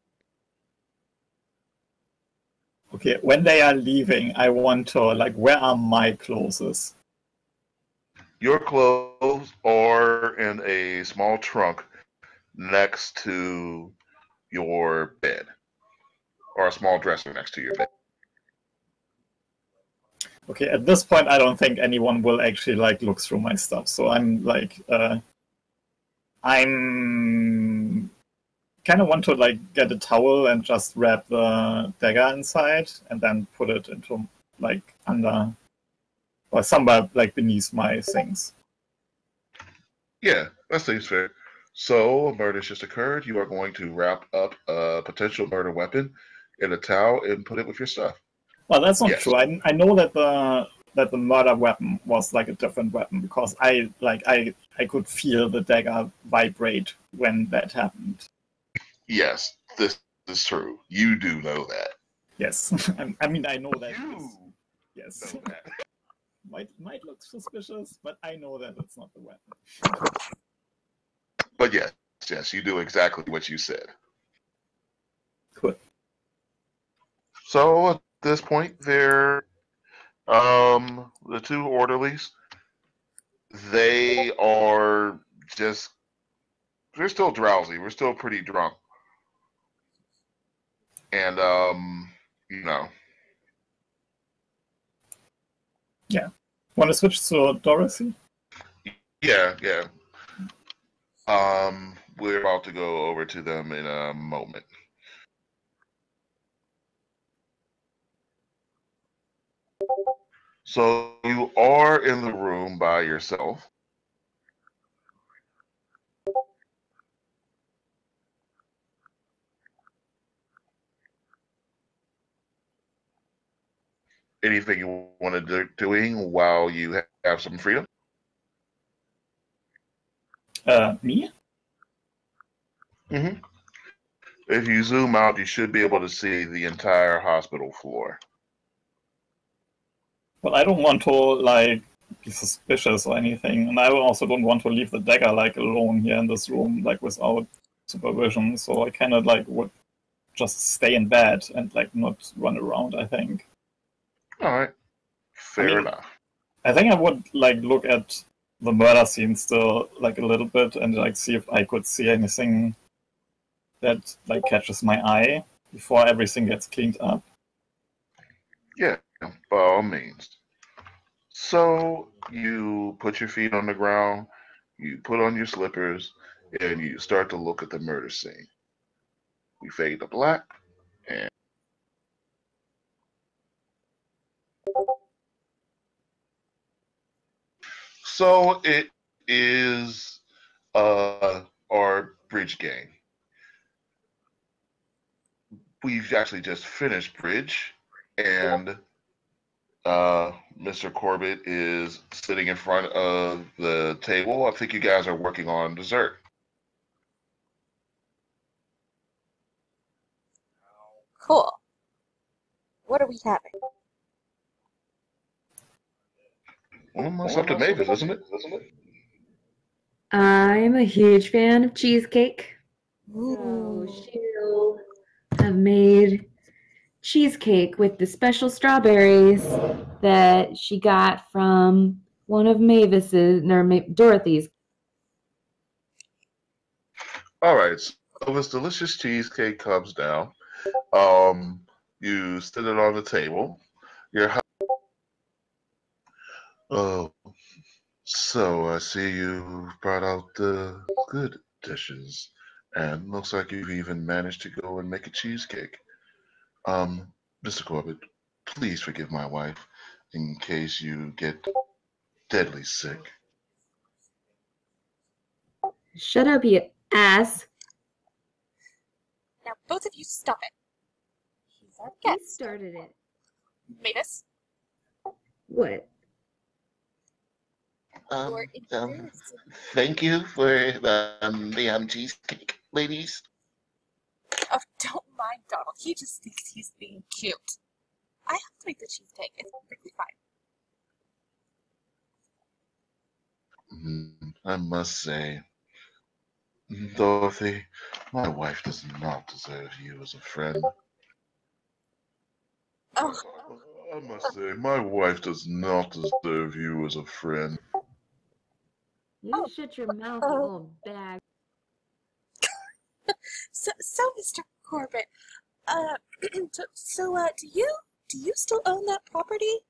Okay, when they are leaving, I want to, like, where are my clothes? Your clothes are in a small trunk next to your bed, or a small dresser next to your bed. Okay, at this point, I don't think anyone will actually like look through my stuff. So I'm like, I'm kind of want to like get a towel and just wrap the dagger inside, and then put it into like under or somewhere like beneath my things. Yeah, that seems fair. So a murder's just occurred. You are going to wrap up a potential murder weapon in a towel and put it with your stuff. Well, that's not true. I know that the murder weapon was like a different weapon because I could feel the dagger vibrate when that happened. Yes, this is true. You do know that. Yes, I mean I know that. Yes, know that. might look suspicious, but I know that it's not the weapon. But yes, you do exactly what you said. Cool. So at this point, they're the two orderlies. They are just we're still drowsy. We're still pretty drunk. And, you know, Yeah. Want to switch to Dorothy? yeah. We're about to go over to them in a moment. So you are in the room by yourself. Anything you want to do doing while you have some freedom? Me? Mm-hmm. If you zoom out, you should be able to see the entire hospital floor. Well, I don't want to, like, be suspicious or anything, and I also don't want to leave the dagger, like, alone here in this room, like, without supervision, so I kind of, like, would just stay in bed and, like, not run around, I think. All right. Fair enough. I think I would, like, look at the murder scene still, like, a little bit and, like, see if I could see anything that, like, catches my eye before everything gets cleaned up. Yeah, by all means. So you put your feet on the ground, you put on your slippers, and you start to look at the murder scene. We fade to black, and so it is our bridge game. We've actually just finished bridge, and Mr. Corbett is sitting in front of the table. I think you guys are working on dessert. Cool. What are we having? Well, that's up to Mavis, isn't it? I'm a huge fan of cheesecake. Ooh. So she'll have made cheesecake with the special strawberries that she got from one of Mavis's, or Dorothy's. All right. So this delicious cheesecake comes down. You sit it on the table. Oh, so I see you brought out the good dishes, and looks like you've even managed to go and make a cheesecake. Mr. Corbett, please forgive my wife in case you get deadly sick. Shut up, you ass. Now, both of you stop it. He's our You guest. started it. Mavis, What? you're embarrassing. Thank you for the cheesecake, ladies. Oh, don't mind Donald. He just thinks he's being cute. I have to make the cheesecake. It's perfectly fine. I must say, Dorothy, my wife does not deserve you as a friend. Oh, I must say, my wife does not deserve you as a friend. You shut your mouth, you little bag. so Mr. Corbett, do you still own that property?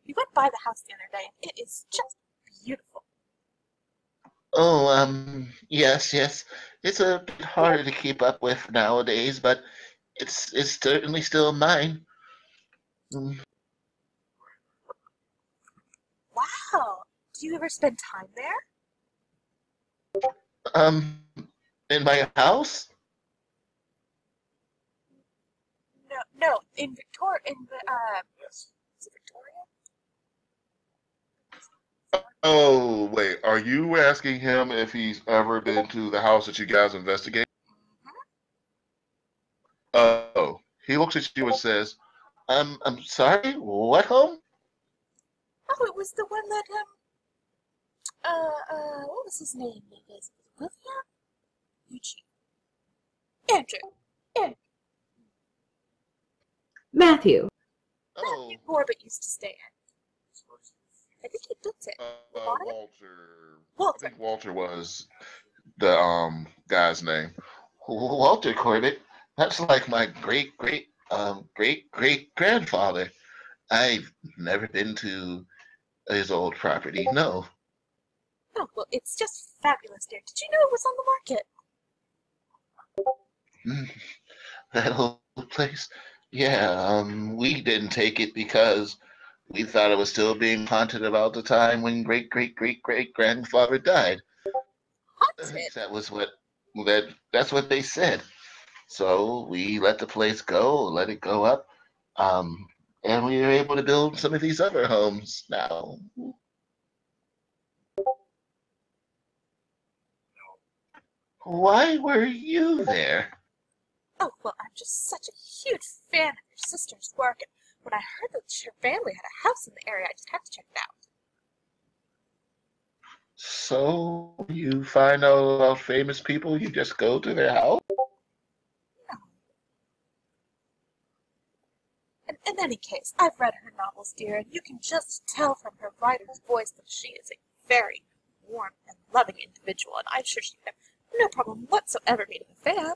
We went by the house the other day, and it is just beautiful. Oh, yes. It's a bit harder to keep up with nowadays, but it's certainly still mine. Wow! Do you ever spend time there? In my house? No, in Victoria, is it Victoria? Oh, wait, are you asking him if he's ever been to the house that you guys investigated? Oh, he looks at you and says, I'm sorry, what home? Oh, it was the one that, what was his name? William? Eugene. Andrew. Matthew. Oh, Matthew Corbett used to stay at. I think he built it. Who bought it? Walter. I Walter. think Walter was the guy's name. Walter Corbett. That's like my great grandfather. I've never been to his old property. No. Oh, well, it's just fabulous, dear. Did you know it was on the market? That old place. Yeah, we didn't take it because we thought it was still being haunted about the time when great grandfather died. Haunted? That's what they said. So we let the place go, let it go up, and we were able to build some of these other homes now. Why were you there? Oh, well, I'm just such a huge fan of your sister's work, and when I heard that your family had a house in the area, I just had to check it out. So you find out about famous people, you just go to their house? In any case, I've read her novels, dear, and you can just tell from her writer's voice that she is a very warm and loving individual, and I'm sure she'd have no problem whatsoever meeting a fan.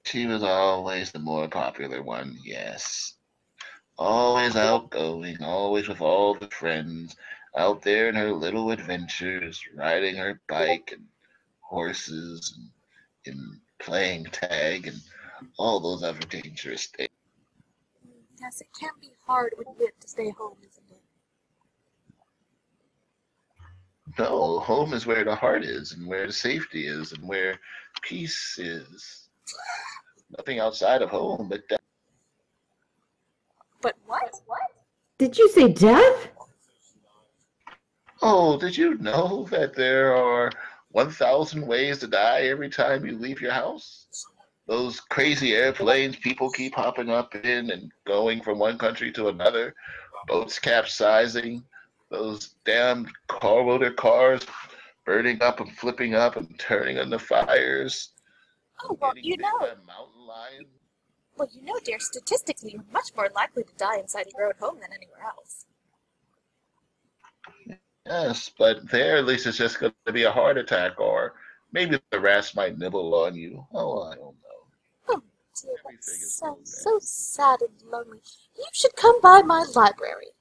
She was always the more popular one, yes. Always outgoing, always with all the friends, out there in her little adventures, riding her bike and horses and playing tag and all those other dangerous things. Yes, it can be hard when you have to stay home, isn't it? No, home is where the heart is and where the safety is and where peace is. Nothing outside of home but death. But what? Did you say death? Oh, did you know that there are 1,000 ways to die every time you leave your house? Those crazy airplanes people keep hopping up in and going from one country to another, boats capsizing, those damn car loader cars burning up and flipping up and turning into fires. Oh, well, Getting bit by mountain lions. Well, you know, dear, statistically, you're much more likely to die inside your own home than anywhere else. Yes, but there at least it's just going to be a heart attack, or maybe the rats might nibble on you. Oh, I don't know. Oh, dear, Everything that is sounds so so sad and lonely. You should come by my library.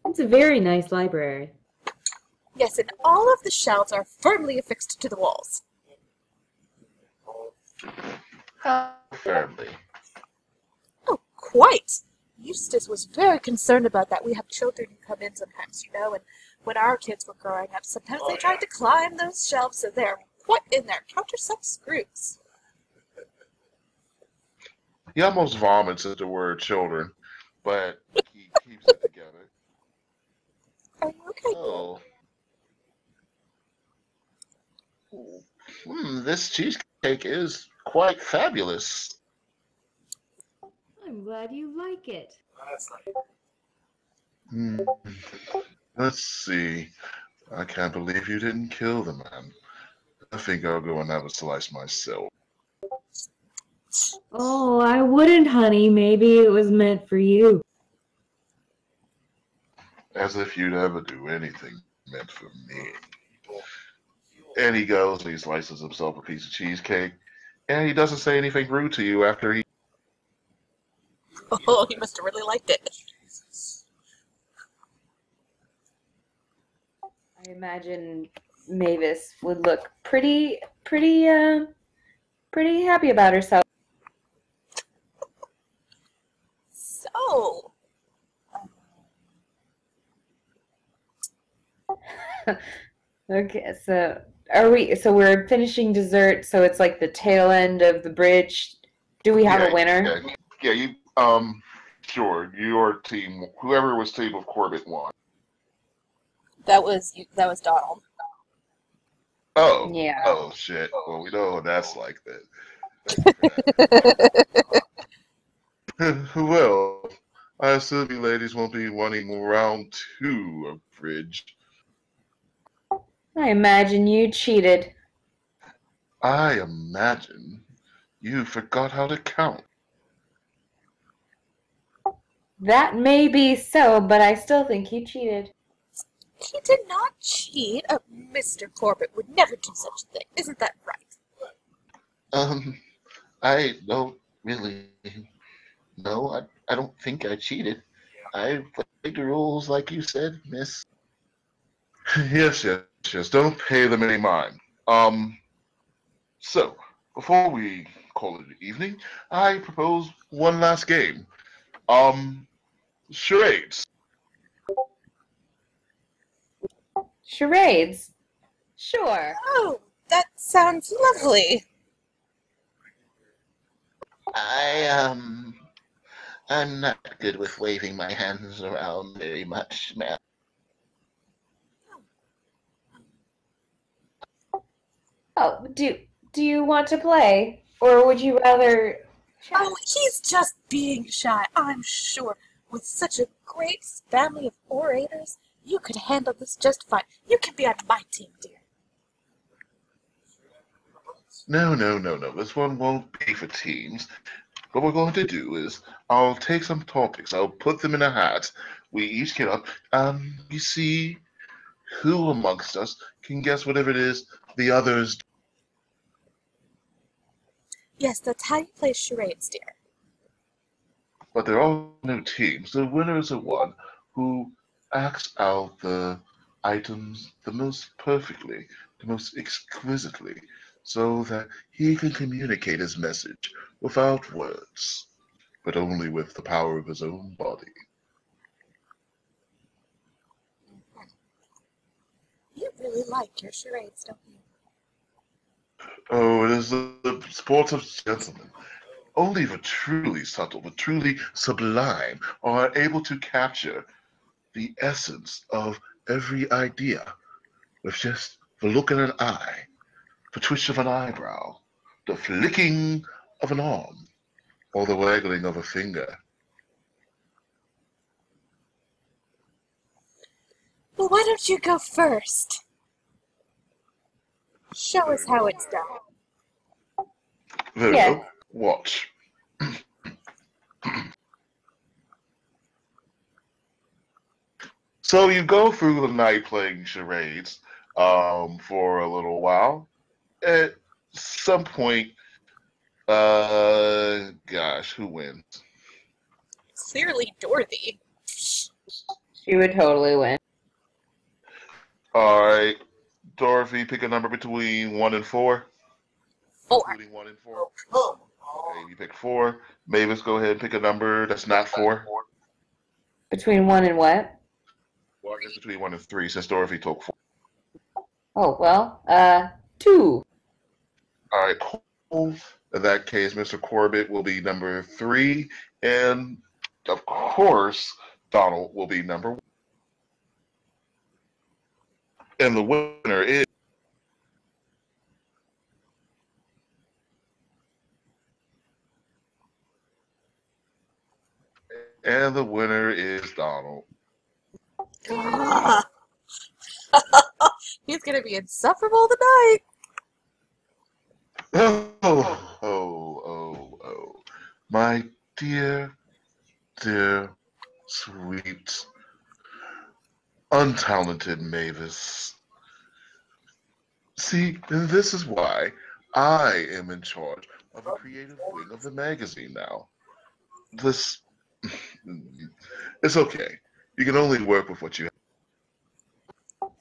It's a very nice library. Yes, and all of the shelves are firmly affixed to the walls. How firmly? Oh, quite. Eustace was very concerned about that. We have children who come in sometimes, you know, and when our kids were growing up, sometimes they tried to climb those shelves, so they're quite in there. Countersunk screws. He almost vomits at the word children, but he keeps it together. Are you okay? Oh. This cheesecake is quite fabulous. I'm glad you like it. Hmm. Let's see. I can't believe you didn't kill the man. I think I'll go and have a slice myself. Oh, I wouldn't, honey. Maybe it was meant for you. As if you'd ever do anything meant for me. And he goes and he slices himself a piece of cheesecake, and he doesn't say anything rude to you after he. Oh, he must have really liked it. I imagine Mavis would look pretty happy about herself. So, Okay, so are we? So we're finishing dessert. So it's like the tail end of the bridge. Do we have a winner? Yeah, you. Sure. Your team, whoever was team of Corbett, won. that was Donald. Oh. Yeah. Oh shit. Well, we know what that's like then. Well, I assume you ladies won't be wanting round 2 of bridge. I imagine you cheated. I imagine you forgot how to count. That may be so, but I still think he cheated. He did not cheat. Mr. Corbett would never do such a thing. Isn't that right? I don't really. No, I don't think I cheated. I played the rules like you said, miss. Yes, yes, yes. Don't pay them any mind. So, before we call it an evening, I propose one last game. Charades. Charades. Sure. Oh, that sounds lovely. I'm not good with waving my hands around very much, ma'am. Oh, do you want to play? Or would you rather chat? Oh, he's just being shy, I'm sure. With such a great family of orators, you could handle this just fine. You can be on my team, dear. No, no, no, no. This one won't be for teams. What we're going to do is I'll take some topics, I'll put them in a hat. We each get up, we see who amongst us can guess whatever it is the others. Yes, that's how you play charades, dear. But there are no teams. The winner is the one who acts out the items the most perfectly, the most exquisitely, so that he can communicate his message without words, but only with the power of his own body. You really like your charades, don't you? Oh, it is the sport of gentlemen. Only the truly subtle, the truly sublime are able to capture the essence of every idea with just the look in an eye, the twitch of an eyebrow, the flicking of an arm, or the waggling of a finger. Well, why don't you go first? Show us how it's done. Very Yes. well. Watch. So you go through the night playing charades for a little while. At some point, gosh, who wins? Clearly Dorothy. She would totally win. All right, Dorothy, pick a number between 1 and 4. 4. Including 1 and 4. Okay, you pick 4. Mavis, go ahead and pick a number that's not 4. Between 1 and what? Well, I guess between 1 and 3, since Dorothy took 4. Oh, well, 2. All right, cool. In that case, Mr. Corbett will be number 3, and of course, Donald will be number 1. And the winner is. And the winner is Donald. He's gonna be insufferable tonight. Oh. My dear, sweet, untalented Mavis. See, and this is why I am in charge of the creative wing of the magazine now. This, it's okay. You can only work with what you have.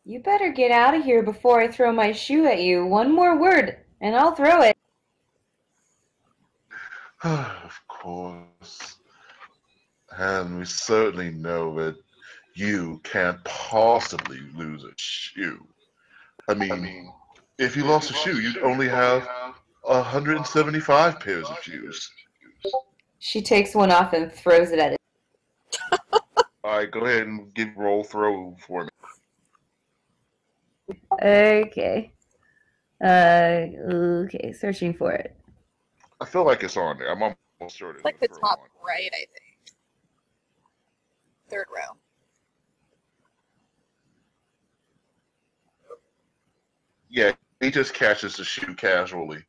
You better get out of here before I throw my shoe at you. One more word, and I'll throw it. Of course. And we certainly know that you can't possibly lose a shoe. I mean, if you lost a shoe, you'd only have 175 pairs of shoes. She takes one off and throws it at it. All right, go ahead and roll throw for me. Okay. Okay, searching for it. I feel like it's on there. I'm almost sure It's like the top right, I think. 3rd row. Yeah, he just catches the shoe casually.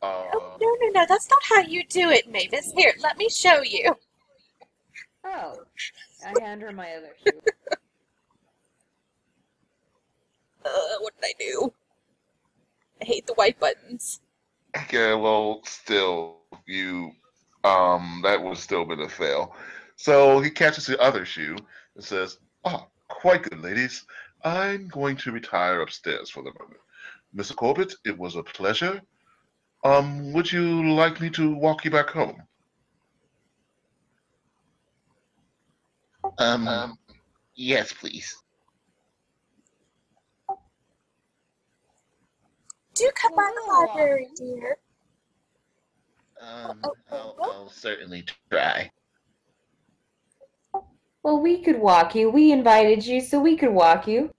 No. No, that's not how you do it, Mavis. Here, let me show you. Oh, I hand her my other shoe. What did I do? I hate the white buttons. Okay, well, still, that would still been a fail. So he catches the other shoe and says, "Ah, quite good, ladies. I'm going to retire upstairs for the moment. Mr. Corbett, it was a pleasure. Would you like me to walk you back home?" Yes, please. Do come by the library, dear. I'll certainly try. Well, we could walk you. We invited you, so we could walk you.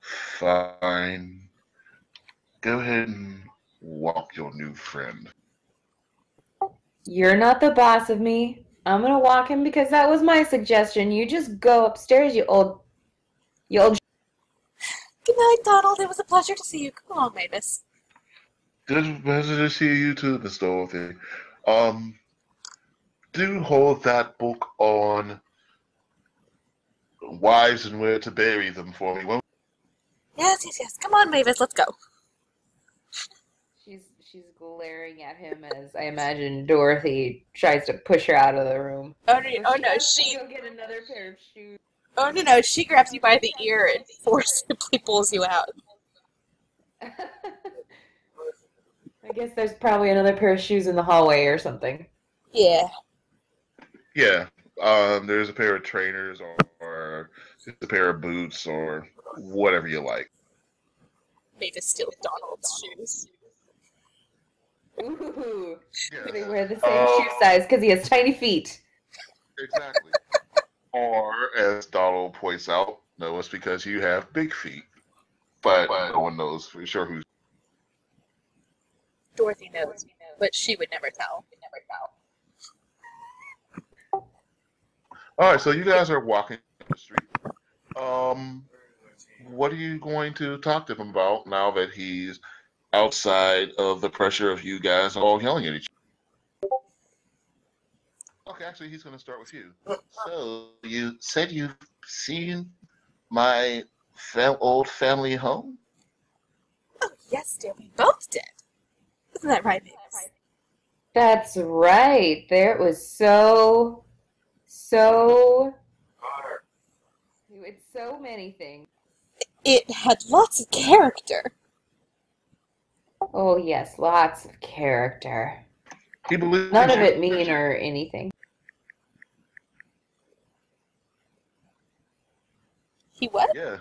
Fine. Go ahead and walk your new friend. You're not the boss of me. I'm gonna walk him because that was my suggestion. You just go upstairs, you old. Good night, Donald. It was a pleasure to see you. Come along, Mavis. Good pleasure to see you too, Miss Dorothy. Do hold that book on wives and where to bury them for me, won't Yes. Come on, Mavis. Let's go. She's glaring at him as I imagine Dorothy tries to push her out of the room. Oh no, she go get another pair of shoes. Oh no, she grabs you by the ear and forcibly pulls you out. I guess there's probably another pair of shoes in the hallway or something. Yeah. Yeah. There's a pair of trainers or just a pair of boots or whatever you like. Mavis steals Donald's shoes. Ooh. Yeah. They wear the same shoe size because he has tiny feet. Exactly. Or, as Donald points out, no, it's because you have big feet. But no one knows for sure who's. Dorothy knows, but she would never tell. All right, so you guys are walking down the street. What are you going to talk to him about now that he's outside of the pressure of you guys all yelling at each other? Okay, actually, he's going to start with you. So, you said you've seen my old family home? Oh, yes, dear, we both did. Isn't that right, Mavis? That's right. There was it's so many things. It had lots of character. Oh yes, lots of character. He believes None of you. it mean or anything. He what? Yeah,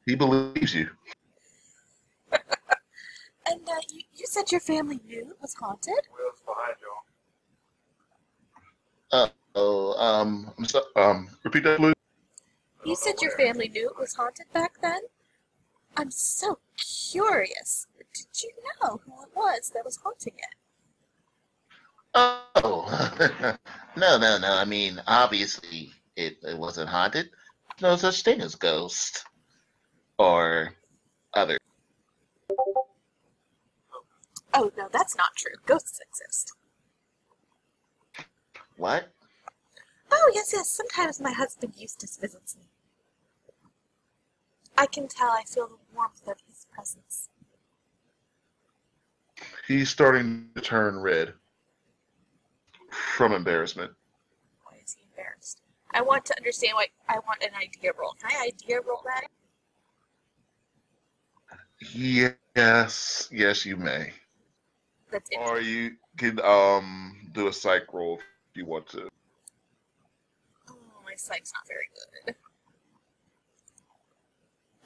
he believes you. And you said your family knew it was haunted? Repeat that, please. You said your family knew it was haunted back then? I'm so curious. Did you know who it was that was haunting it? Oh, no. I mean, obviously, it wasn't haunted. No such thing as ghosts or other. Oh, no, that's not true. Ghosts exist. What? Oh, yes. Sometimes my husband Eustace visits me. I can tell I feel the warmth of his presence. He's starting to turn red from embarrassment. Why is he embarrassed? I want to understand why. I want an idea roll. Can I idea roll that? Yes, you may. That's it. Or you can do a psych roll if you want to. Oh, my sight's not very good.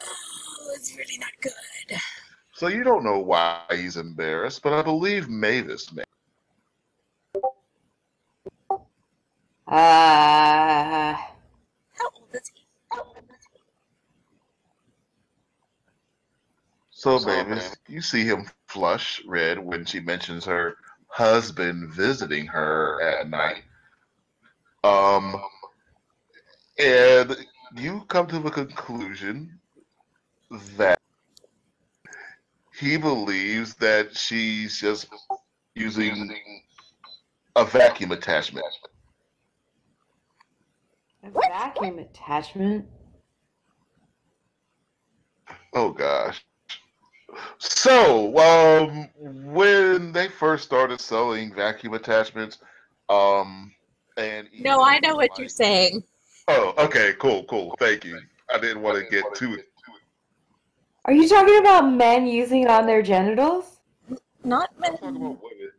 Oh, it's really not good. So you don't know why he's embarrassed, but I believe Mavis may. How old is he? So Mavis, you see him flush red when she mentions her husband visiting her at night. And you come to the conclusion that he believes that she's just using a vacuum attachment. A vacuum attachment? Oh gosh. So, when they first started selling vacuum attachments, and No, I even know what you're saying. oh, okay, cool. Thank you. I didn't want to get too. Are you talking about men using it on their genitals? Not I'm talking men. about women.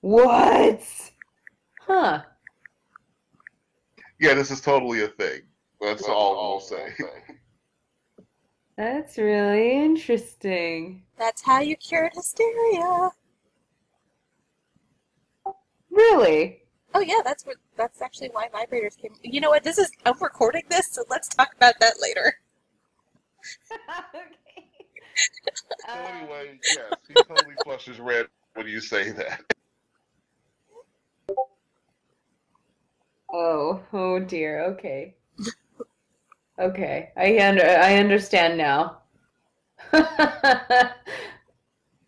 What? Huh. Yeah, this is totally a thing. That's all we'll say. That's really interesting. That's how you cured hysteria. Really? Oh yeah, that's actually why vibrators came. You know what? I'm recording this, so let's talk about that later. Okay. So anyway, yes, he totally flushes red when you say that. Oh dear. Okay. Okay. I understand now.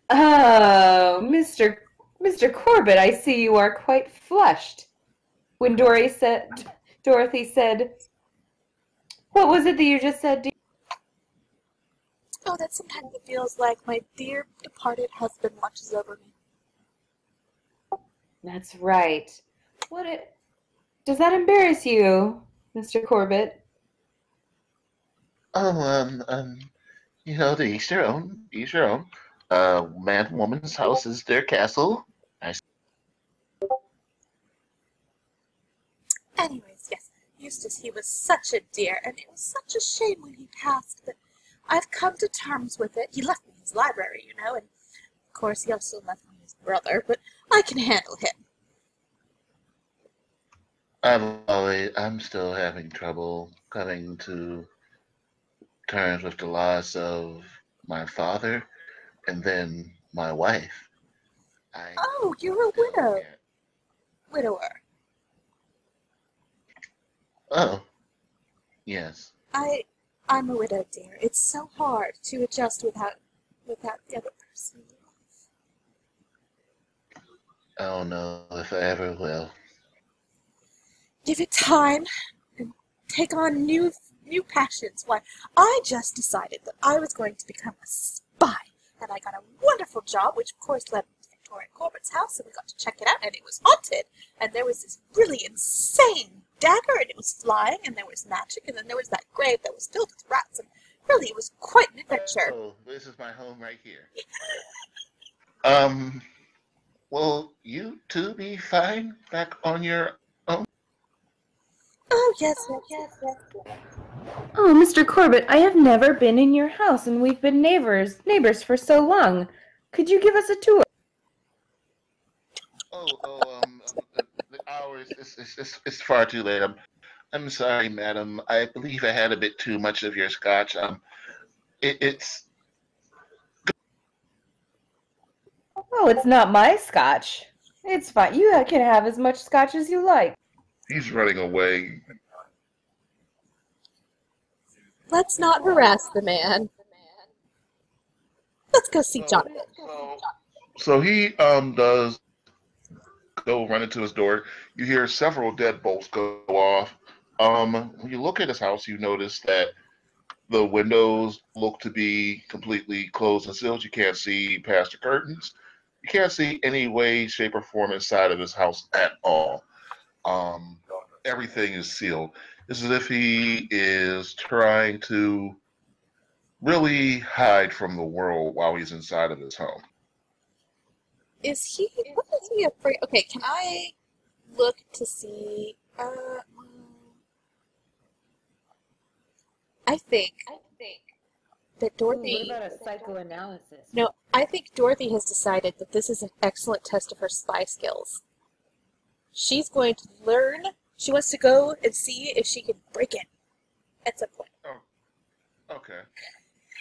Oh, Mr. Corbett, I see you are quite flushed. When Dorothy said, what was it that you just said? Oh, that sometimes it feels like my dear departed husband watches over me. That's right. Does that embarrass you, Mr. Corbett? Oh, to each their own. Each their own. Man, woman's house is their castle. Anyways, yes, Eustace, he was such a dear, and it was such a shame when he passed, but I've come to terms with it. He left me his library, you know, and of course he also left me his brother, but I can handle him. I'm still having trouble coming to terms with the loss of my father and then my wife. I Oh, you're a still widow. can't. Widower. Oh, yes. I'm a widow, dear. It's so hard to adjust without the other person. I don't know if I ever will. Give it time and take on new passions. Why, I just decided that I was going to become a spy, and I got a wonderful job, which of course led me to Victoria Corbett's house, and we got to check it out, and it was haunted, and there was this really insane dagger, and it was flying, and there was magic, and then there was that grave that was filled with rats, and really it was quite an adventure. Oh, this is my home right here. Will you two be fine back on your own? Oh, yes. Oh, Mr. Corbett, I have never been in your house, and we've been neighbors for so long. Could you give us a tour? The hour it's far too late. I'm sorry, madam. I believe I had a bit too much of your scotch. It's Oh, it's not my scotch. It's fine. You can have as much scotch as you like. He's running away. Let's not harass the man. Let's go see Jonathan. So he does go run into his door. You hear several deadbolts go off. When you look at his house, you notice that the windows look to be completely closed and sealed. You can't see past the curtains. You can't see any way, shape, or form inside of his house at all. Um, Everything is sealed. It's as if he is trying to really hide from the world while he's inside of his home. What is he afraid? Okay, can I look to see? I think that Dorothy. What about a psychoanalysis? No, I think Dorothy has decided that this is an excellent test of her spy skills. She's going to learn. She wants to go and see if she can break in at some point. Oh, okay.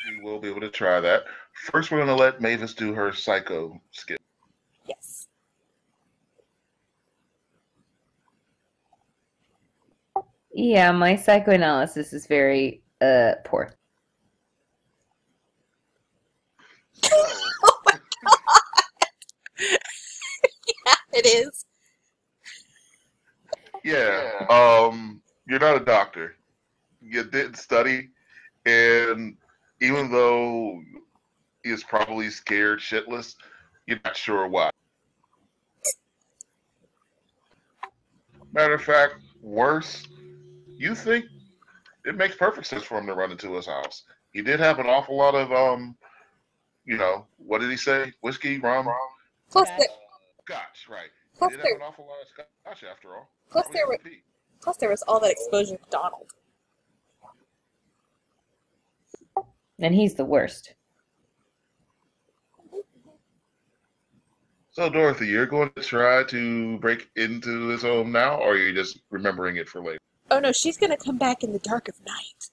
We will be able to try that. First, we're going to let Mavis do her psycho skill. Yes. Yeah, my psychoanalysis is very poor. it is. Yeah. You're not a doctor. You didn't study, and even though he's probably scared shitless, you're not sure why. Matter of fact, worse, you think it makes perfect sense for him to run into his house. He did have an awful lot of what did he say? Whiskey, rum, Plus, Yeah. there, scotch, right? He plus did have there, an awful lot of scotch after all. plus Probably there, some wa- tea. plus there was all that exposure to Donald. And he's the worst. So, Dorothy, you're going to try to break into his home now, or are you just remembering it for later? Oh no, she's gonna come back in the dark of night.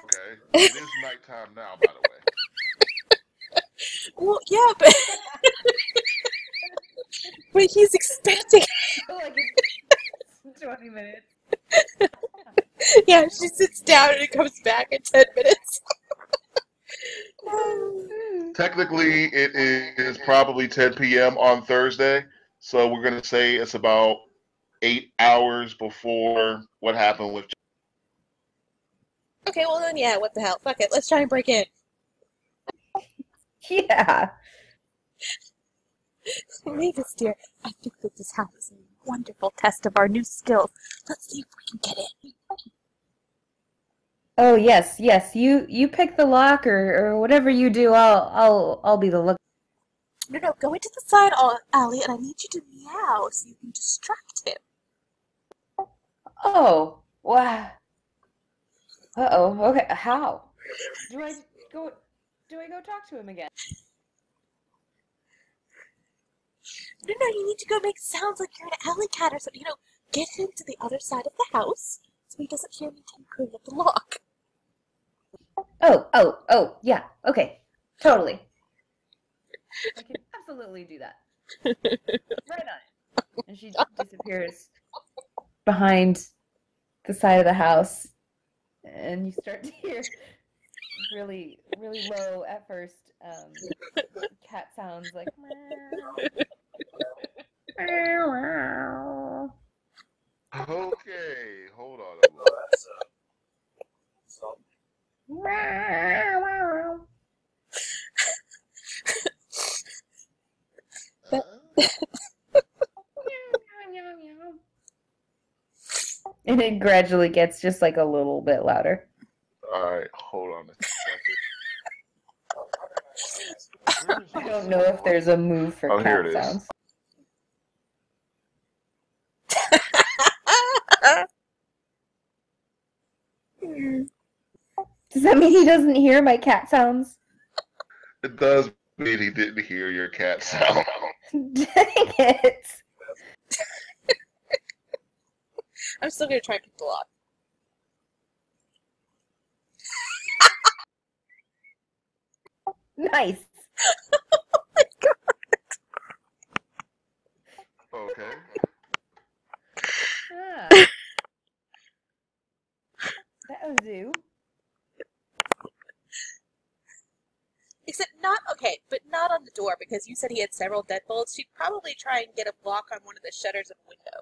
Okay. It is nighttime now, by the way. Well, yeah, but but he's expecting. Like 20 minutes. Yeah, she sits down and it comes back in 10 minutes. Technically, it is probably 10 p.m. on Thursday, so we're going to say it's about 8 hours before what happened with. Okay, well then, yeah, what the hell? Fuck it, let's try and break in. Yeah. Mavis, dear, I think that this house is a wonderful test of our new skills. Let's see if we can get in. Oh yes, yes. You pick the lock or whatever you do. I'll be the look. No, go into the side alley, and I need you to meow so you can distract him. Oh, wow. Uh-oh. Okay. How? Do I go talk to him again? No, you need to go make sounds like you're an alley cat or something. Get him to the other side of the house so he doesn't hear me tinkering at the lock. Oh, yeah. Okay. Totally. I can absolutely do that. Right on it. And she disappears behind the side of the house. And you start to hear really, really low at first cat sounds like meow. Okay, hold on a moment. And it gradually gets just like a little bit louder. All right, hold on a second. I don't know if there's a move for Oh, here cat it is. sounds. Does that mean he doesn't hear my cat sounds? It does mean he didn't hear your cat sound. Dang it! I'm still gonna try and pick the lock. Nice. Oh my god! Okay. Ah. That'll do. Except not on the door, because you said he had several deadbolts. She'd probably try and get a block on one of the shutters of a window.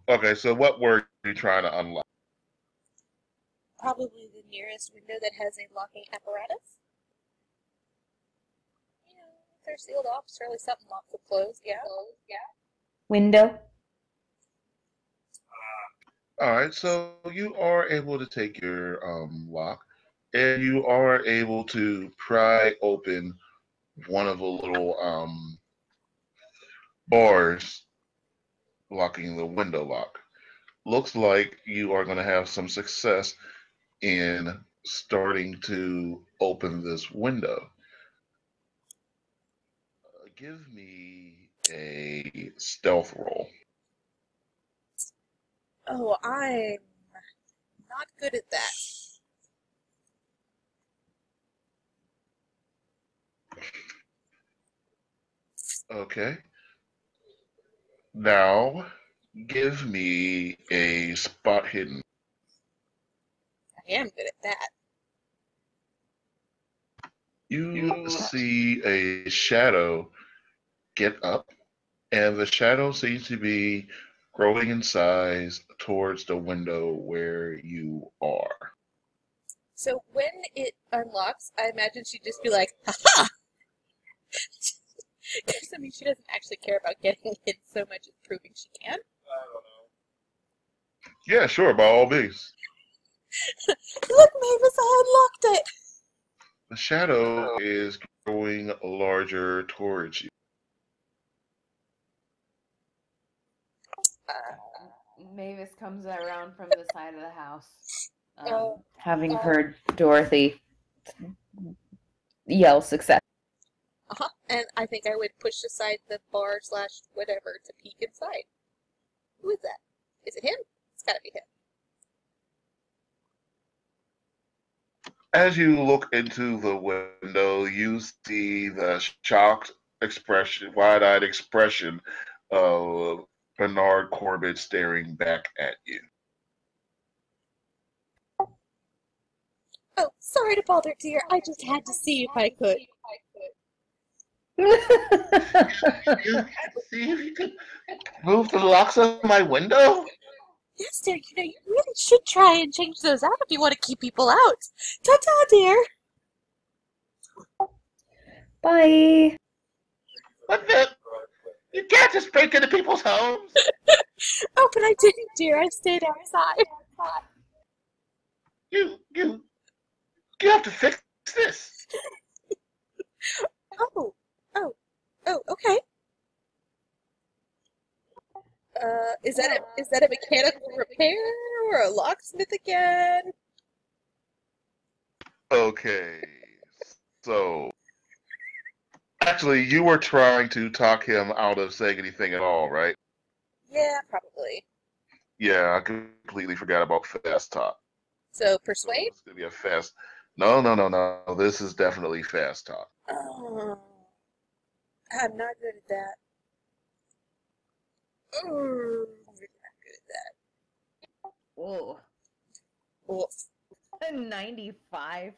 Okay, so what were you trying to unlock? Probably the nearest window that has a locking apparatus. If they're sealed off, surely something locks or closed, yeah. Window. All right, so you are able to take your lock, and you are able to pry open one of the little bars locking the window lock. Looks like you are going to have some success in starting to open this window. Give me a stealth roll. Oh, I'm not good at that. Okay. Now, give me a spot hidden. I am good at that. You see a shadow get up, and the shadow seems to be growing in size towards the window where you are. So when it unlocks, I imagine she'd just be like, "Ha!" Because I mean, she doesn't actually care about getting in so much as proving she can. Yeah, sure, by all means. Look, Mavis, I unlocked it. The shadow is growing larger towards you. Mavis comes around from the side of the house, Oh. having heard Dorothy yell success. And I think I would push aside the bar / whatever to peek inside. Who is that? Is it him? It's gotta be him. As you look into the window, you see the shocked expression, wide-eyed expression of Bernard Corbett staring back at you. Oh, sorry to bother, dear. I just had to see if I could. You had to see if you could move the locks of my window? Yes, dear, you really should try and change those out if you want to keep people out. Ta-ta, dear. Bye. What the? You can't just break into people's homes. Oh, but I didn't, dear. I stayed outside. You have to fix this. Oh, okay. Is that a mechanical repair or a locksmith again? Okay, so actually, you were trying to talk him out of saying anything at all, right? Yeah, probably. Yeah, I completely forgot about fast talk. So So persuade? it's gonna be a fast. No, no, no, no. This is definitely fast talk. Oh, I'm not good at that. I'm really not good at that. Whoa. Well, 95.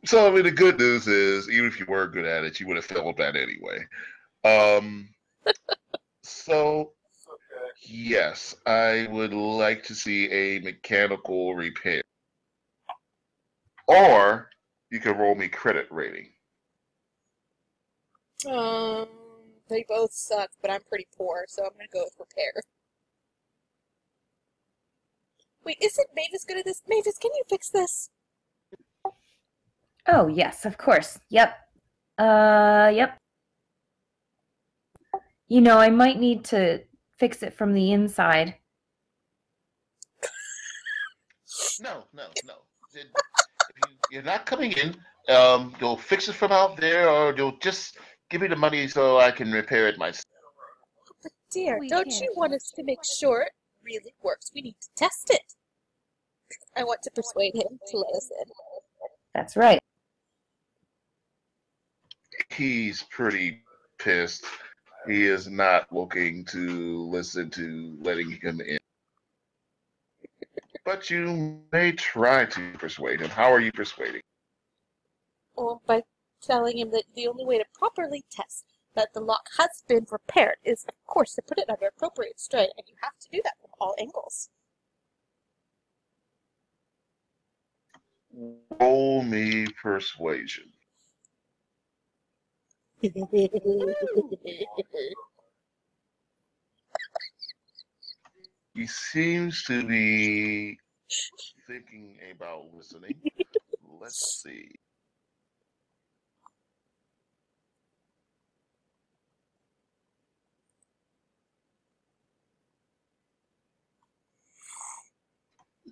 So I mean, the good news is, even if you were good at it, you would have failed that anyway. Um, so yes, I would like to see a mechanical repair, or you can roll me credit rating. they both suck, but I'm pretty poor, so I'm gonna go with repair. Wait, isn't Mavis good at this? Mavis, can you fix this? Oh, yes, of course. Yep. Yep. You know, I might need to fix it from the inside. No, no, no. If you're not coming in, you'll fix it from out there, or you'll just give me the money so I can repair it myself. But dear, We don't can't you want us to make sure it really works? We need to test it. I want to persuade him to let us in. That's right. He's pretty pissed. He is not looking to listen to letting him in. But you may try to persuade him. How are you persuading? Or by telling him that the only way to properly test that the lock has been repaired is, of course, to put it under appropriate strain, and you have to do that from all angles. Roll me persuasion. He seems to be thinking about listening. Let's see.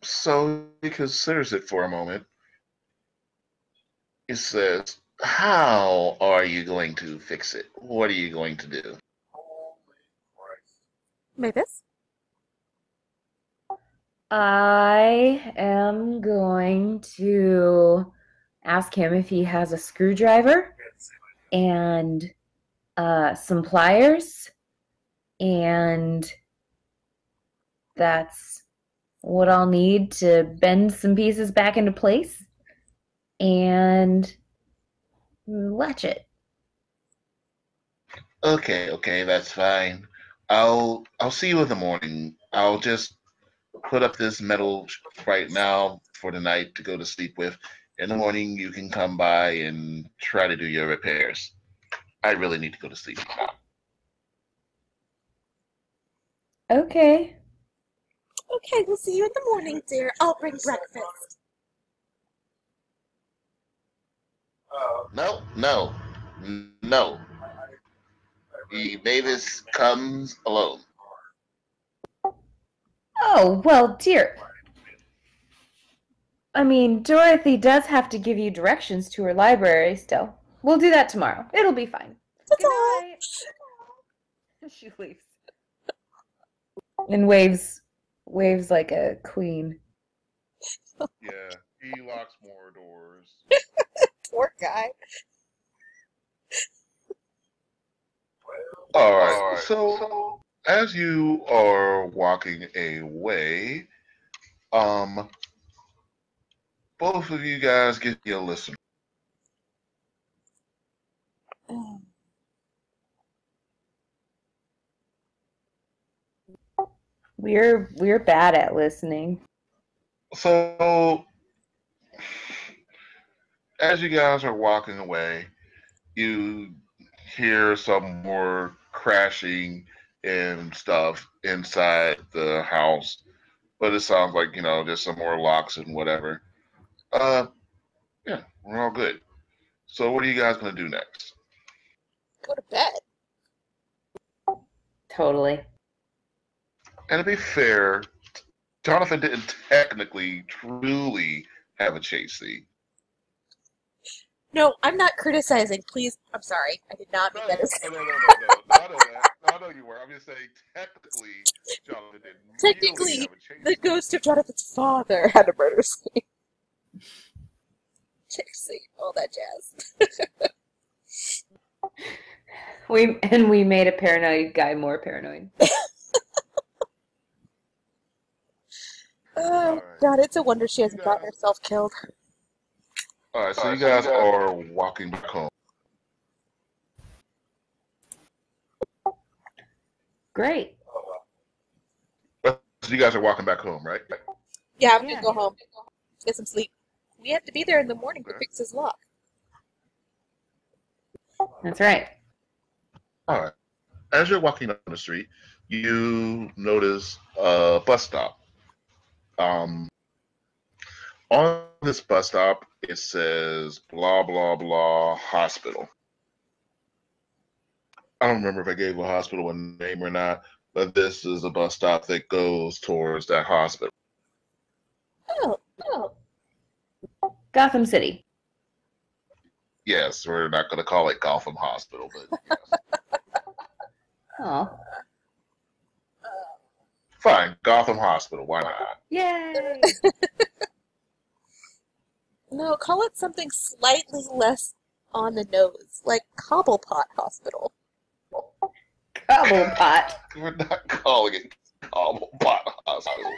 So he considers it for a moment. He says, how are you going to fix it? What are you going to do? Mavis? I am going to ask him if he has a screwdriver and some pliers, and that's what I'll need to bend some pieces back into place. and latch it. Okay, that's fine. I'll see you in the morning. I'll just put up this metal right now for the night to go to sleep with. In the morning, you can come by and try to do your repairs. I really need to go to sleep now. Okay. Okay, we'll see you in the morning, dear. I'll bring breakfast. No, no, no. Mavis comes alone. Oh, well, dear. I mean, Dorothy does have to give you directions to her library still. We'll do that tomorrow. It'll be fine. Good night. She leaves. And waves like a queen. Yeah, he locks more doors. Poor guy. All right. So as you are walking away, both of you guys give me a listen. We're bad at listening. So as you guys are walking away, you hear some more crashing and stuff inside the house, but it sounds like just some more locks and whatever. Uh, yeah, we're all good. So what are you guys gonna do next? Go to bed. Totally. And to be fair, Jonathan didn't technically, truly have a chase scene. No, I'm not criticizing. Please, I'm sorry. I did not mean that as No, I know that. No, I know you were. I'm just saying, technically, Jonathan didn't really technically have a chase the scene. ghost of Jonathan's father had a murder scene. Chase scene, all that jazz. We made a paranoid guy more paranoid. Oh, Alright. God, it's a wonder she hasn't gotten herself killed. All right, so you guys are walking back home. Great. So you guys are walking back home, right? Yeah, I'm gonna go home. Get some sleep. We have to be there in the morning to fix his lock. That's right. All right. As you're walking down the street, you notice a bus stop. On this bus stop, it says blah, blah, blah, hospital. I don't remember if I gave the hospital a name or not, but this is a bus stop that goes towards that hospital. Oh. Gotham City. Yes, we're not going to call it Gotham Hospital, but yes. Oh. Fine, Gotham Hospital, why not? Yay! No, call it something slightly less on the nose, like Cobblepot Hospital. Cobblepot. We're not calling it Cobblepot Hospital.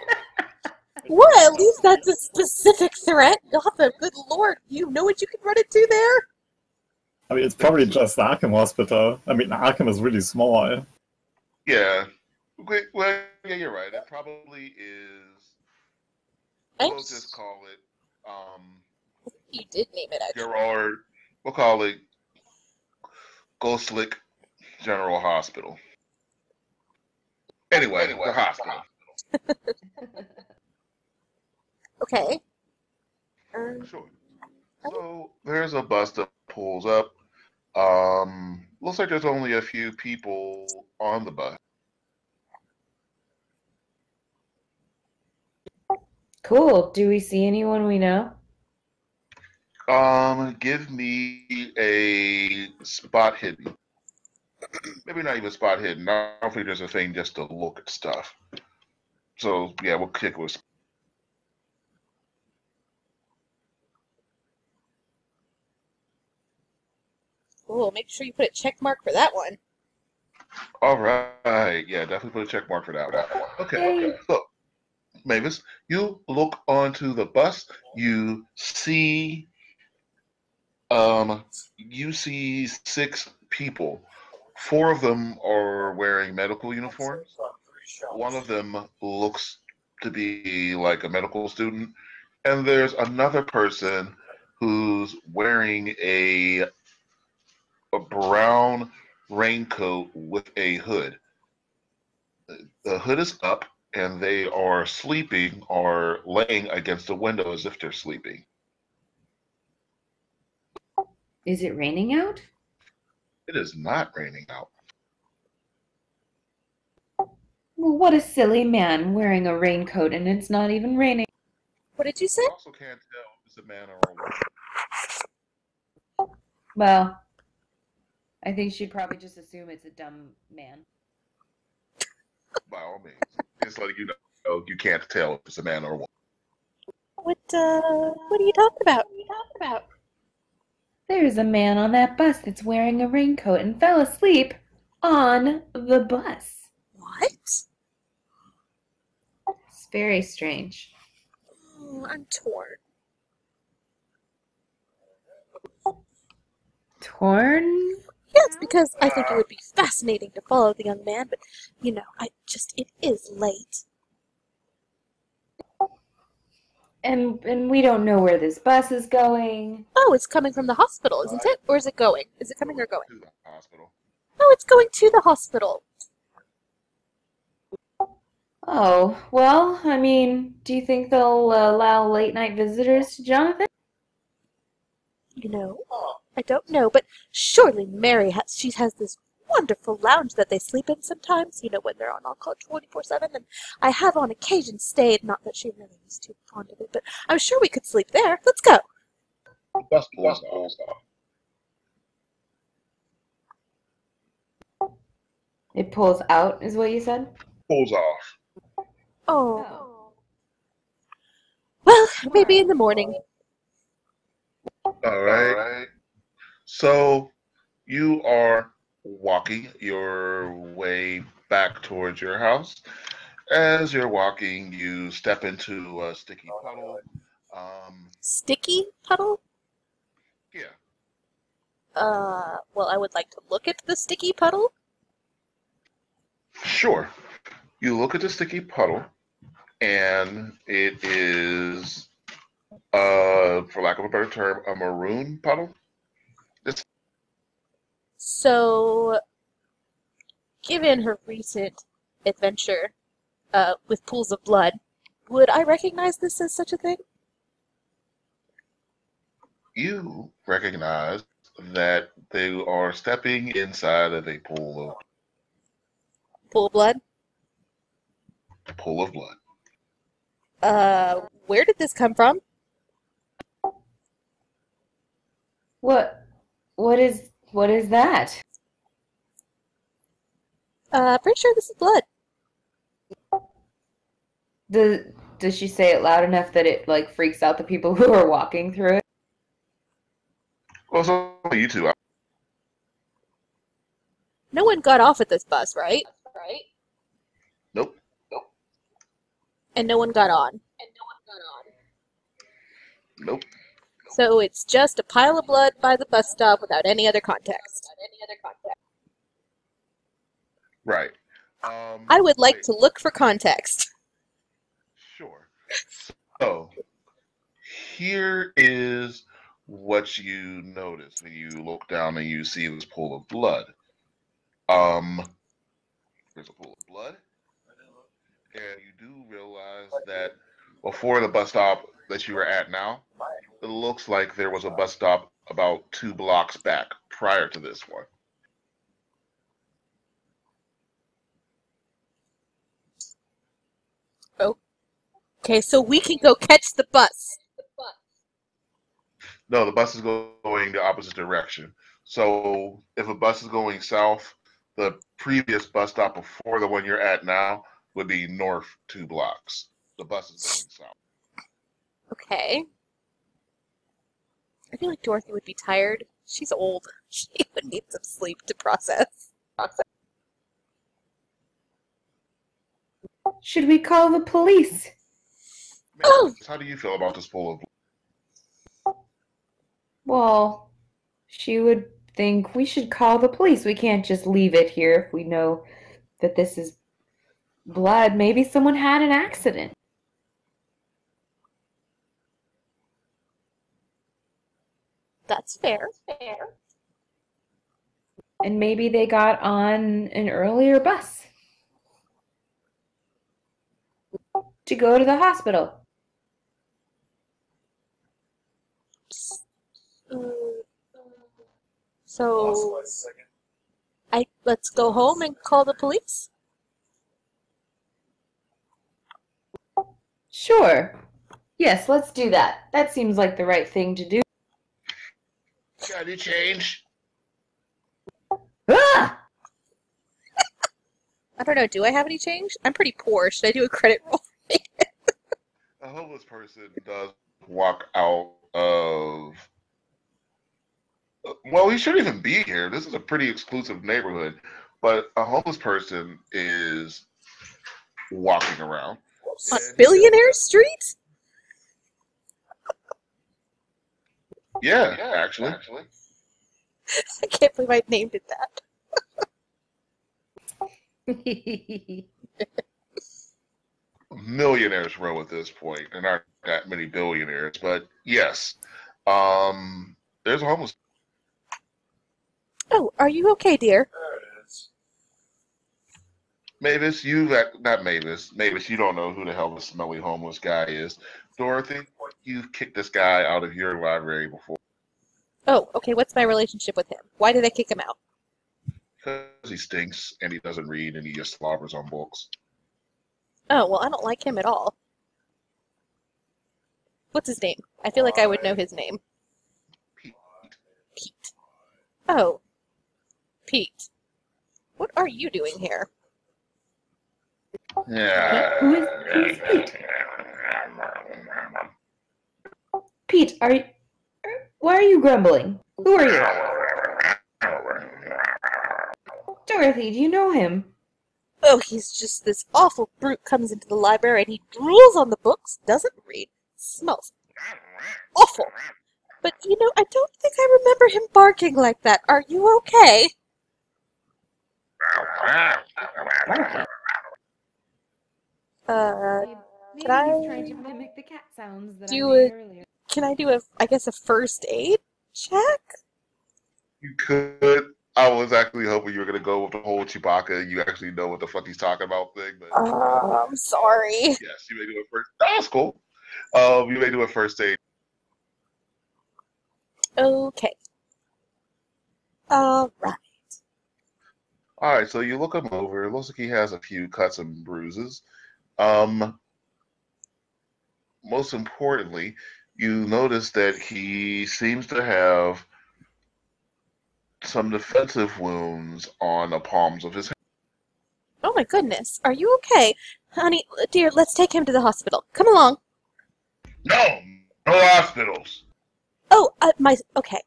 What? At least that's a specific threat. Gotham, good lord, you know what you can run into there? I mean, it's probably just Arkham Hospital. I mean, Arkham is really small. Yeah. Well, yeah, you're right. It probably is. We'll just call it, You did name it, actually. Gerard. We'll call it Ghostlick General Hospital. Anyway, the hospital. Okay. Sure. So there's a bus that pulls up. Looks like there's only a few people on the bus. Cool. Do we see anyone we know? Give me a spot hidden. Maybe not even spot hidden. I don't think there's a thing just to look at stuff. So yeah, we'll kick with. Cool, make sure you put a check mark for that one. All right, yeah, definitely put a check mark for that one. Okay. So, Mavis, you look onto the bus. You see You see 6 people. 4 of them are wearing medical uniforms. One of them looks to be like a medical student, and there's another person who's wearing a brown raincoat with a hood. The hood is up, and they are sleeping or laying against the window as if they're sleeping. Is it raining out? It is not raining out. Well, what a silly man wearing a raincoat and it's not even raining. What did you say? You also can't tell if it's a man or a woman. Well, I think she'd probably just assume it's a dumb man. By all means, it's like you can't tell if it's a man or a woman. What are you talking about? What are you talking about? There's a man on that bus that's wearing a raincoat and fell asleep on the bus. What? It's very strange. Oh, I'm torn. Torn? Yes, because I think it would be fascinating to follow the young man, but, it is late. And we don't know where this bus is going. Oh, it's coming from the hospital, isn't it? Or is it going? Is it coming or going? To the hospital. Oh, it's going to the hospital. Oh, well, I mean, do you think they'll allow late-night visitors to Jonathan? I don't know, but surely Mary has this wonderful lounge that they sleep in sometimes, when they're on call 24/7, and I have on occasion stayed, not that she really was too fond of it, but I'm sure we could sleep there. Let's go. The bus pulls off. It pulls out, is what you said? Pulls off. Oh. Well, maybe in the morning. All right. So you are walking your way back towards your house. As you're walking, you step into a sticky puddle. Sticky puddle? Yeah. Well, I would like to look at the sticky puddle. Sure. You look at the sticky puddle, and it is, for lack of a better term, a maroon puddle. So, given her recent adventure with pools of blood, would I recognize this as such a thing? You recognize that they are stepping inside of a Pool of blood? pool of blood. Where did this come from? What is that? Pretty sure this is blood. Does she say it loud enough that it freaks out the people who are walking through it? Well, so you two. No one got off at this bus, right? Nope. And no one got on. Nope. So it's just a pile of blood by the bus stop without any other context. Right. I would like to look for context. Sure. So, here is what you notice when you look down and you see this pool of blood. There's a pool of blood, and you do realize that before the bus stop that you are at now, it looks like there was a bus stop about 2 blocks back prior to this one. Okay, so we can go catch the bus. No, the bus is going the opposite direction. So if a bus is going south, the previous bus stop before the one you're at now would be north 2 blocks. The bus is going south. Okay. I feel like Dorothy would be tired. She's old. She would need some sleep to process. Should we call the police? How do you feel about this pool of blood? Well, she would think we should call the police. We can't just leave it here if we know that this is blood. Maybe someone had an accident. That's fair. And maybe they got on an earlier bus to go to the hospital. So, let's go home and call the police? Sure. Yes, let's do that. That seems like the right thing to do. Got any change? Ah! I don't know, do I have any change? I'm pretty poor. Should I do a credit roll? A homeless person does walk out of. Well, he shouldn't even be here. This is a pretty exclusive neighborhood, but a homeless person is walking around. On Billionaire Street? Yeah, actually. I can't believe I named it that. Millionaires row at this point. There aren't that many billionaires, but yes. There's a homeless. Oh, are you okay, dear? Mavis, not Mavis. Mavis, you don't know who the hell the smelly homeless guy is. Dorothy, you've kicked this guy out of your library before. Oh, okay, what's my relationship with him? Why did I kick him out? Because he stinks and he doesn't read and he just slobbers on books. Oh, well, I don't like him at all. What's his name? I feel like I would know his name. Pete. Pete. Oh. Pete. What are you doing here? Yeah. Who's Pete? Pete, why are you grumbling? Who are you? Dorothy, do you know him? Oh, he's just this awful brute comes into the library and he drools on the books, doesn't read, smells awful. But, I don't think I remember him barking like that. Are you okay? Maybe Can he's I trying to mimic the cat sounds that do I made it? earlier. Can I do a first aid check? You could. I was actually hoping you were going to go with the whole Chewbacca, you actually know what the fuck he's talking about thing. But I'm sorry. yes, you may do it first. That's cool. You may do a first aid. Okay. Alright. All right, so you look him over. It looks like he has a few cuts and bruises. Most importantly, you notice that he seems to have some defensive wounds on the palms of his hand. Oh my goodness. Are you okay? Honey, dear, let's take him to the hospital. Come along. No hospitals. Oh, okay.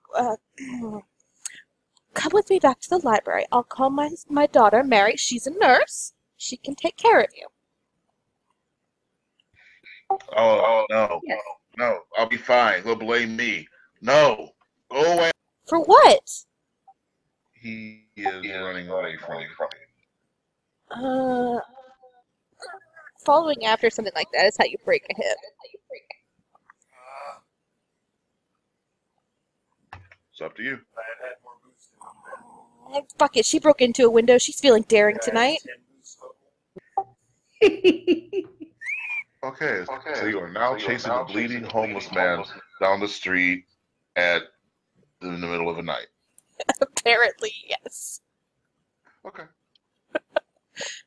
Come with me back to the library. I'll call my daughter, Mary. She's a nurse. She can take care of you. Oh, no. Yes. No, I'll be fine. He'll blame me. No, go away. For what? He is running away from you. Following after something like that is how you break a hip. It's up to you. Fuck it, she broke into a window. She's feeling daring tonight. Okay, so you are now chasing a bleeding homeless man down the street in the middle of the night. Apparently, yes. Okay.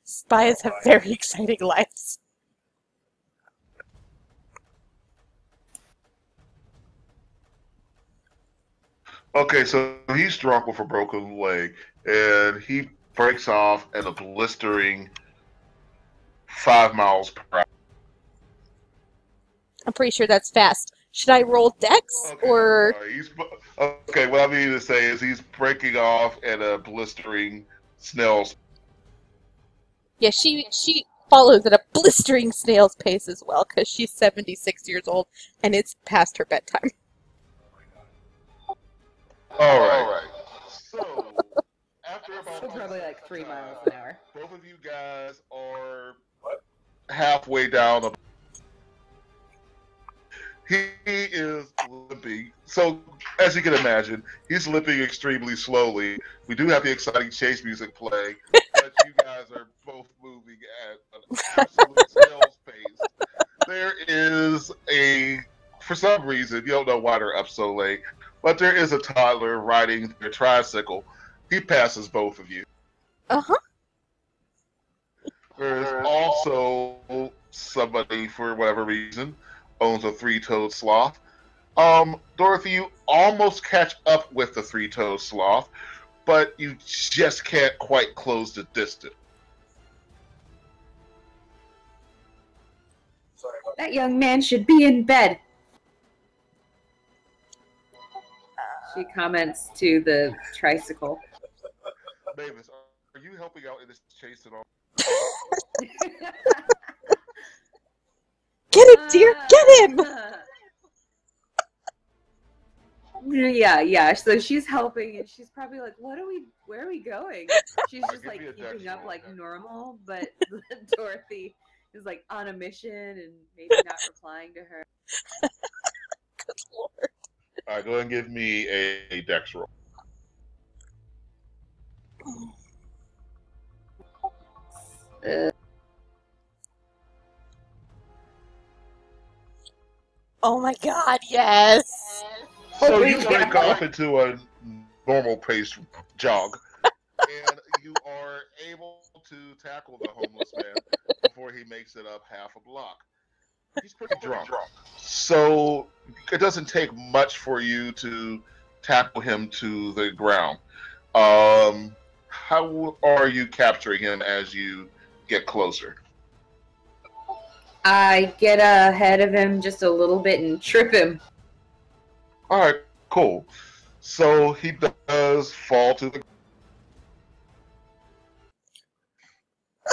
Spies have very exciting lives. Okay, so he's drunk with a broken leg, and he breaks off at a blistering 5 miles per hour. I'm pretty sure that's fast. Should I roll dex or? Okay, what I mean to say is he's breaking off at a blistering snail's. Yeah, she follows at a blistering snail's pace as well because she's 76 years old and it's past her bedtime. All right. So, after about So 10 probably seconds like 3 of miles time, an hour. both of you guys are halfway down. He is limping. So, as you can imagine, he's limping extremely slowly. We do have the exciting chase music playing, but you guys are both moving at an absolute snail's pace. There is for some reason, you don't know why they're up so late, but there is a toddler riding their tricycle. He passes both of you. Uh-huh. There's also somebody, for whatever reason, owns a three-toed sloth. Dorothy, you almost catch up with the three-toed sloth, but you just can't quite close the distance. That young man should be in bed. She comments to the tricycle. Mavis, are you helping out in this chase at all? Get him, dear! Get him! Yeah. So she's helping, and she's probably like, "Where are we going?" She's just Give like me a keeping dex up roll, like okay. normal, but Dorothy is like on a mission and maybe not replying to her. Good lord. All right, go ahead and give me a dex roll. Oh my god, yes! So Holy you break cow. off into a normal pace jog, and you are able to tackle the homeless man before he makes it up half a block. He's pretty drunk, so it doesn't take much for you to tackle him to the ground. How are you capturing him as you get closer? I get ahead of him just a little bit and trip him. All right, cool. So he does fall to the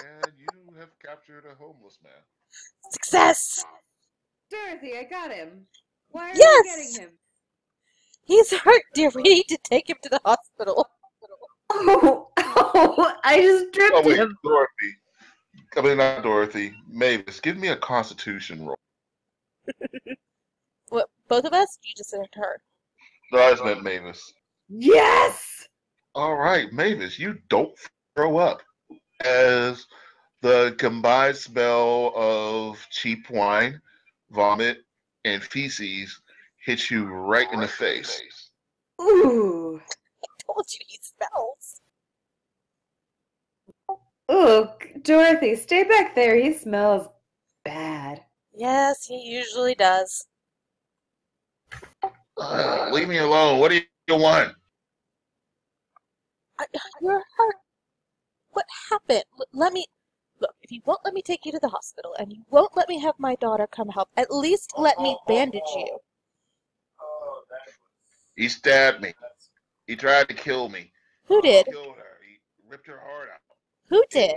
and you have captured a homeless man. Success! Dorothy, I got him. Why are you Yes! getting him? He's hurt, dear. We need to take him to the hospital. Oh, I just Oh tripped wait, him. Dorothy. I mean not Dorothy. Mavis, give me a Constitution roll. What, both of us? You just said her. No, I just meant Mavis. Yes! All right, Mavis, you don't throw up as the combined smell of cheap wine, vomit, and feces hits you right in the face. Ooh. I told you he smells. Ooh, Dorothy, stay back there. He smells bad. Yes, he usually does. Leave me alone. What do you want? You're hurt. What happened? Let me... Look, if you won't let me take you to the hospital, and you won't let me have my daughter come help, at least let me bandage you. He stabbed me. He tried to kill me. Who did? He killed her. He ripped her heart out. Who did?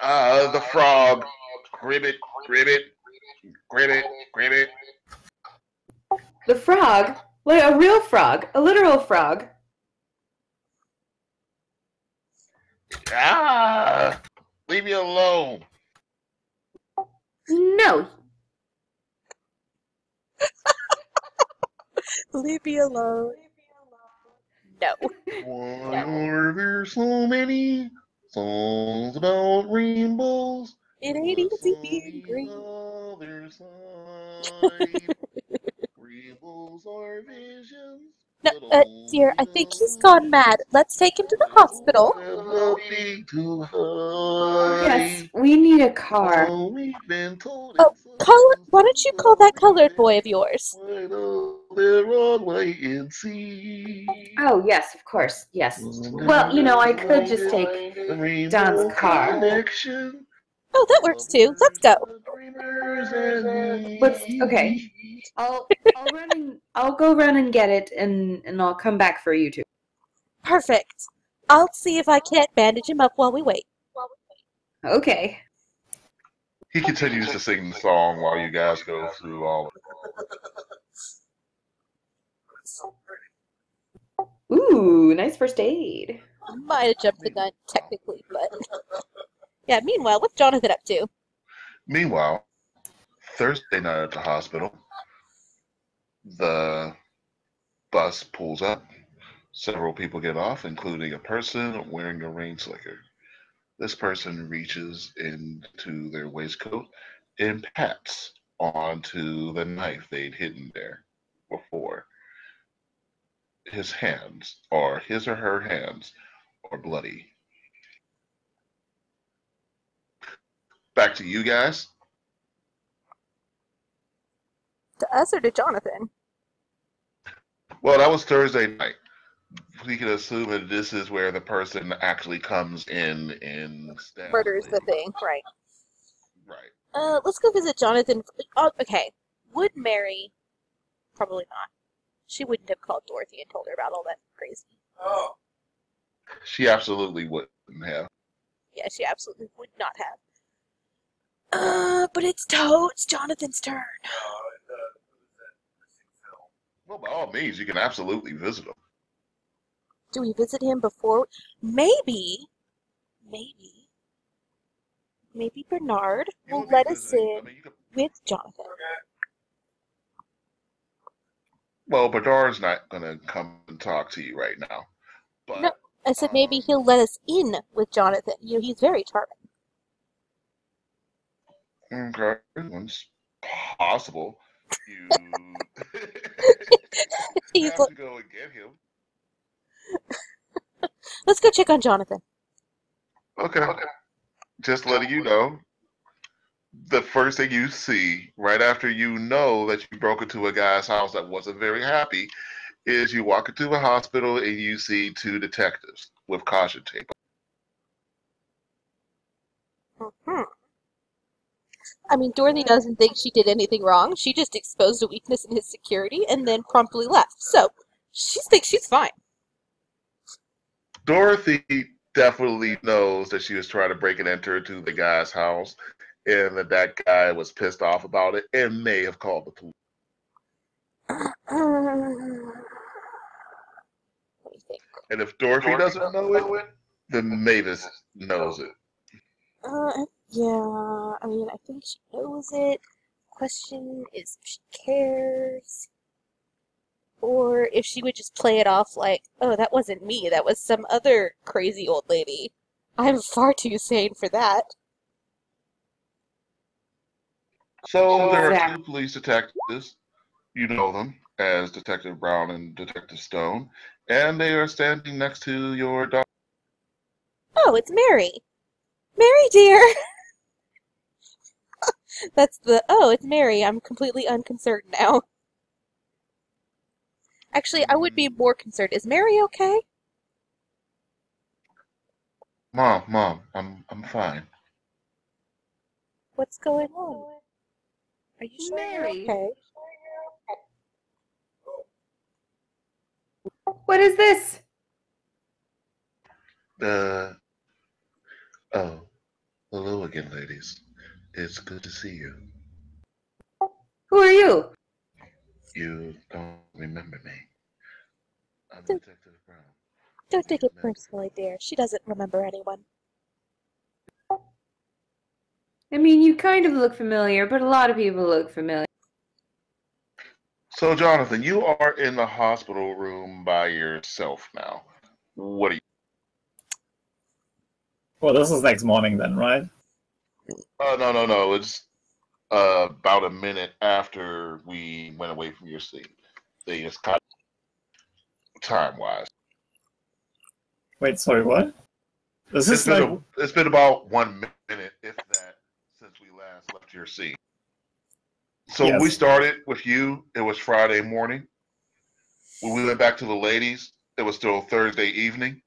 The frog. Gribbit, gribbit, gribbit, gribbit. The frog? Like a real frog. A literal frog. Leave me alone. No. Leave me alone. No. Why are there so many songs about rainbows? It ain't easy being green. Other side. Rainbows are visions. No, dear, I think he's gone mad. Let's take him to the hospital. Yes, we need a car. Oh, Colin, why don't you call that colored boy of yours? Oh, yes, of course. Yes. Well, I could just take Don's car. Oh, that works too. Let's go. Okay. I'll go run and get it, and I'll come back for you two. Perfect. I'll see if I can't bandage him up while we wait. Okay. He continues to sing the song while you guys go through all of it. Thanks. Ooh, nice first aid. Might have jumped the gun, technically, but... Yeah, meanwhile, what's Jonathan up to? Meanwhile, Thursday night at the hospital, the bus pulls up. Several people get off, including a person wearing a rain slicker. This person reaches into their waistcoat and pats onto the knife they'd hidden there before. His or her hands, are bloody. Back to you guys. To us or to Jonathan? Well, that was Thursday night. We can assume that this is where the person actually comes in and stabs Murders the lady. thing, right. Right. Let's go visit Jonathan. Oh, okay. Would Mary... Probably not. She wouldn't have called Dorothy and told her about all that crazy. She absolutely wouldn't have. Yeah, she absolutely would not have. But it's Jonathan's turn. Well, by all means, you can absolutely visit him. Do we visit him before? Maybe Bernard You will will be let us visiting. in I mean, you could, with Jonathan. well, Bernard's not going to come and talk to you right now. But No, I said maybe he'll let us in with Jonathan. You know, he's very charming. okay, it's possible. You He's have like, to go and get him. let's go check on Jonathan. Okay. Just letting you know, the first thing you see right after you know that you broke into a guy's house that wasn't very happy is you walk into a hospital and you see two detectives with caution tape. Hmm. I mean, Dorothy doesn't think she did anything wrong. She just exposed a weakness in his security and then promptly left. So, she thinks she's fine. Dorothy definitely knows that she was trying to break and enter into the guy's house and that guy was pissed off about it and may have called the police. What do you think? And if Dorothy doesn't know it, then Mavis knows it. Yeah, I mean, I think she knows it. Question is if she cares. Or if she would just play it off like, oh, that wasn't me, that was some other crazy old lady. I'm far too sane for that. So there are two police detectives. You know them as Detective Brown and Detective Stone, and they are standing next to your dog. Oh, it's Mary. Mary, dear! That's it's Mary. I'm completely unconcerned now. Actually, I would be more concerned. Is Mary okay? Mom, I'm fine. What's going on? Are you sure Mary. you're okay? What is this? Oh, hello again, ladies. It's good to see you. Who are you? You don't remember me. I'm Don't- Detective Brown. Don't take it personally, dear. She doesn't remember anyone. I mean, you kind of look familiar, but a lot of people look familiar. So, Jonathan, you are in the hospital room by yourself now. What are you? Well, this is next morning then, right? No. It's about a minute after we went away from your seat. They just cut time-wise. Wait, sorry, what? This is like... It's been about 1 minute, if that, since we last left your seat. So when we started with you, it was Friday morning. When we went back to the ladies, it was still Thursday evening.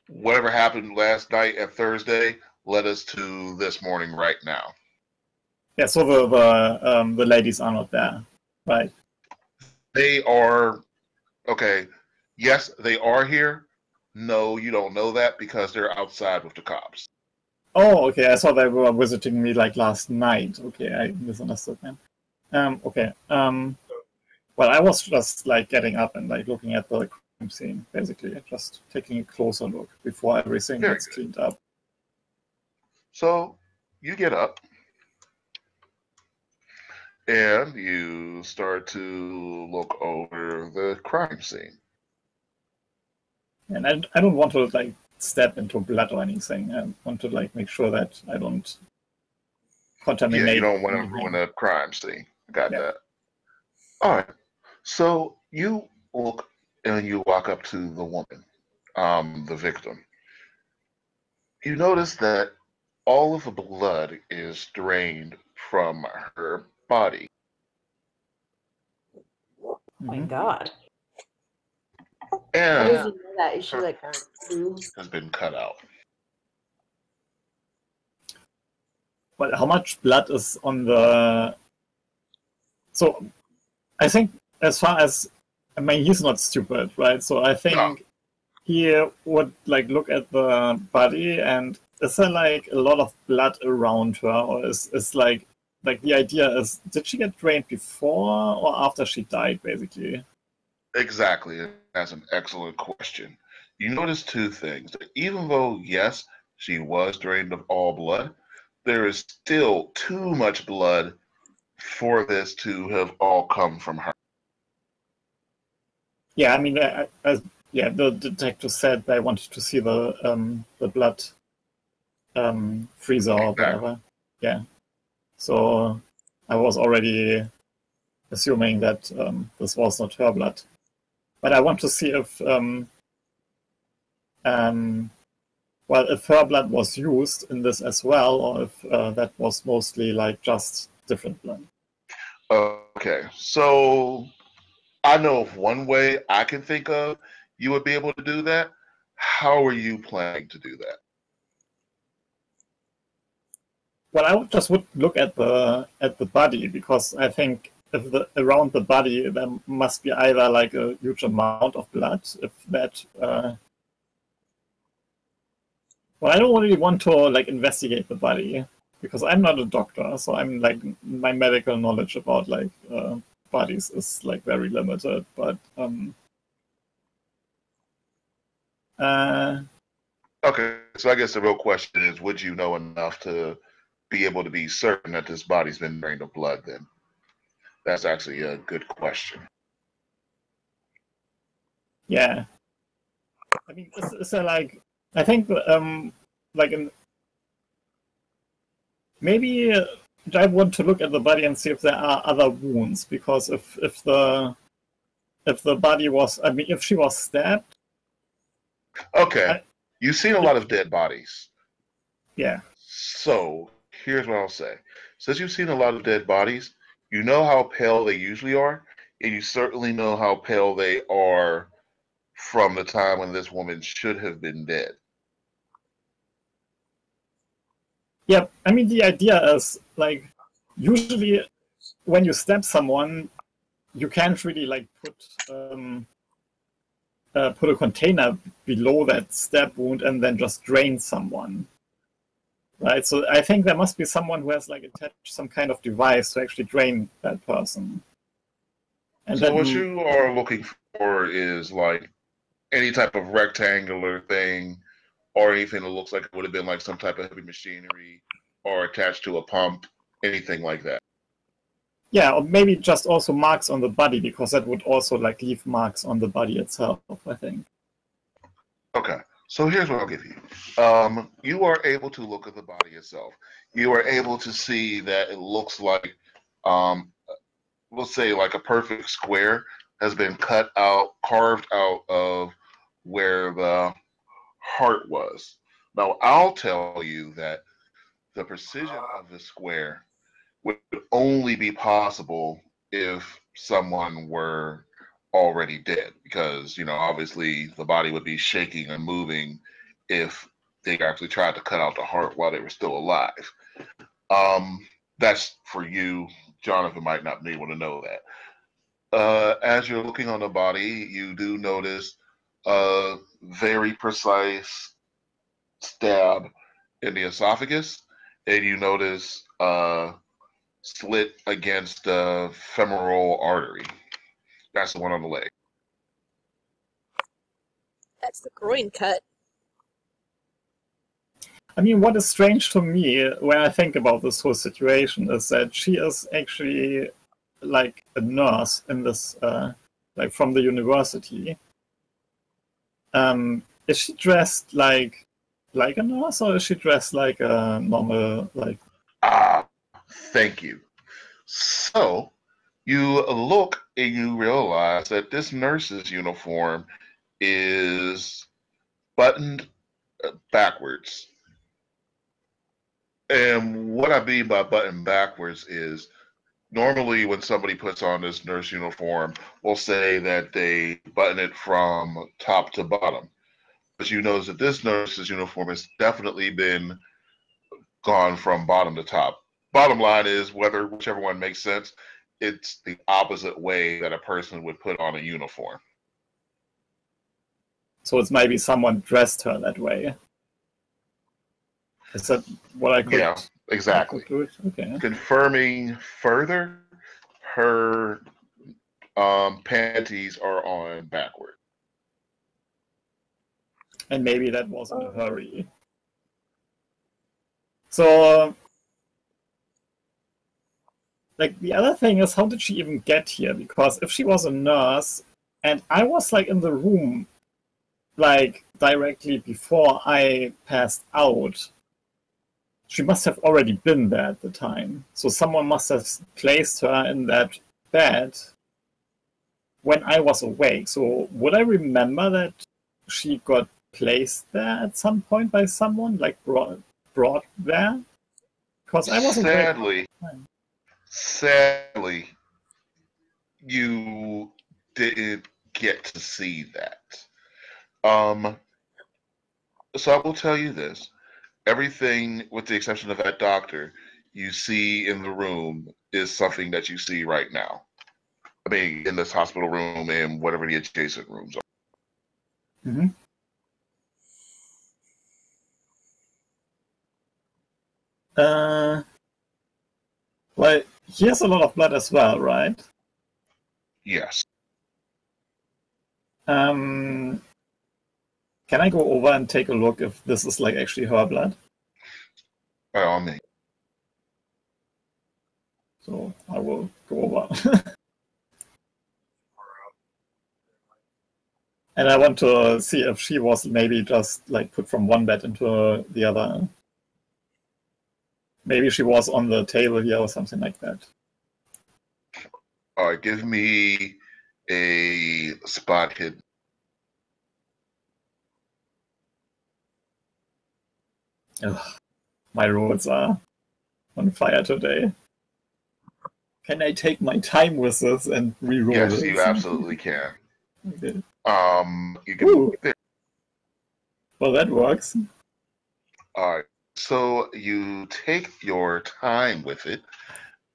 Whatever happened last night at Thursday led us to this morning right now. Yeah, so the ladies are not there, right? They are, okay, yes, they are here. No, you don't know that because they're outside with the cops. Oh, okay, I thought they were visiting me like last night. Okay, I misunderstood then. Okay. Well, I was just like getting up and like looking at the crime scene, basically, just taking a closer look before everything Very gets good. cleaned up. So you get up and you start to look over the crime scene. And I don't want to like step into blood or anything. I want to like make sure that I don't contaminate. Yeah, you don't want to anything. ruin a crime scene. Got Yeah. that. All right. So you look and you walk up to the woman, the victim. You notice that all of the blood is drained from her body. Oh my Mhm. God. How And does he know that? Is she her like heart blue? has been cut out. But how much blood is on the? So I think as far as I mean, he's not stupid, right? So I No. think he would like look at the body and is there like a lot of blood around her, or is like the idea is did she get drained before or after she died, basically? Exactly. That's an excellent question. You notice two things. Even though, yes, she was drained of all blood, there is still too much blood for this to have all come from her. Yeah, I mean, yeah, the detective said they wanted to see the blood freezer or whatever. Yeah, so I was already assuming that this was not her blood, but I want to see if well, if her blood was used in this as well, or if that was mostly like just different blood. Okay, so I know of one way I can think of you would be able to do that. How are you planning to do that? Well, I would look at the body because I think if around the body there must be either like a huge amount of blood, if that. Well, I don't really want to like investigate the body because I'm not a doctor, so I'm like my medical knowledge about like bodies is like very limited. But Okay, so I guess the real question is, would you know enough to be able to be certain that this body's been drained of blood then? That's actually a good question. yeah, I mean, is there like I think like in maybe I want to look at the body and see if there are other wounds because if the body was, I mean, if she was stabbed. Okay, you've seen a lot of dead bodies. Yeah. So here's what I'll say. Since you've seen a lot of dead bodies, you know how pale they usually are, and you certainly know how pale they are from the time when this woman should have been dead. Yeah, I mean, the idea is like usually when you stab someone, you can't really like put a container below that stab wound and then just drain someone, right? So I think there must be someone who has like attached some kind of device to actually drain that person. And so then, what you are looking for is like any type of rectangular thing or anything that looks like it would have been like some type of heavy machinery or attached to a pump, anything like that. yeah, or maybe just also marks on the body because that would also like leave marks on the body itself, I think. Okay, so here's what I'll give you. You are able to look at the body itself. You are able to see that it looks like, um, let's say, like a perfect square has been cut out, carved out of where the heart was. Now, I'll tell you that the precision of the square would only be possible if someone were already dead because obviously the body would be shaking and moving if they actually tried to cut out the heart while they were still alive. That's for you. Jonathan might not be able to know that. As you're looking on the body, you do notice a very precise stab in the esophagus, and you notice slit against the femoral artery. That's the one on the leg. That's the groin cut. I mean, what is strange to me when I think about this whole situation is that she is actually like a nurse in this, like from the university. Is she dressed like a nurse, or is she dressed like a normal, like? Ah, thank you. So, you look and you realize that this nurse's uniform is buttoned backwards. And what I mean by button backwards is normally when somebody puts on this nurse uniform, we'll say that they button it from top to bottom. But you notice that this nurse's uniform has definitely been gone from bottom to top. Bottom line is, whichever one makes sense, it's the opposite way that a person would put on a uniform. So it's maybe someone dressed her that way. Is that what I could? Yeah, exactly. Okay. Confirming further, her panties are on backward. And maybe that was in a hurry. So, like, the other thing is, how did she even get here? Because if she was a nurse, and I was, like, in the room, like, directly before I passed out, she must have already been there at the time. So someone must have placed her in that bed when I was awake. So would I remember that she got placed there at some point by someone, like brought there? Because I was awake. Sadly, you didn't get to see that. So I will tell you this. Everything, with the exception of that doctor, you see in the room is something that you see right now. I mean, in this hospital room and whatever the adjacent rooms are. Mm-hmm. Well, he has a lot of blood as well, right? Yes. Can I go over and take a look if this is like actually her blood? By all means. So I will go over. And I want to see if she was maybe just like put from one bed into the other. Maybe she was on the table here or something like that. All right, give me a spot hidden. Ugh, my rolls are on fire today. Can I take my time with this and re-roll Yes, this? you absolutely can. Okay. You can. Ooh. Well, that works. All right. So you take your time with it,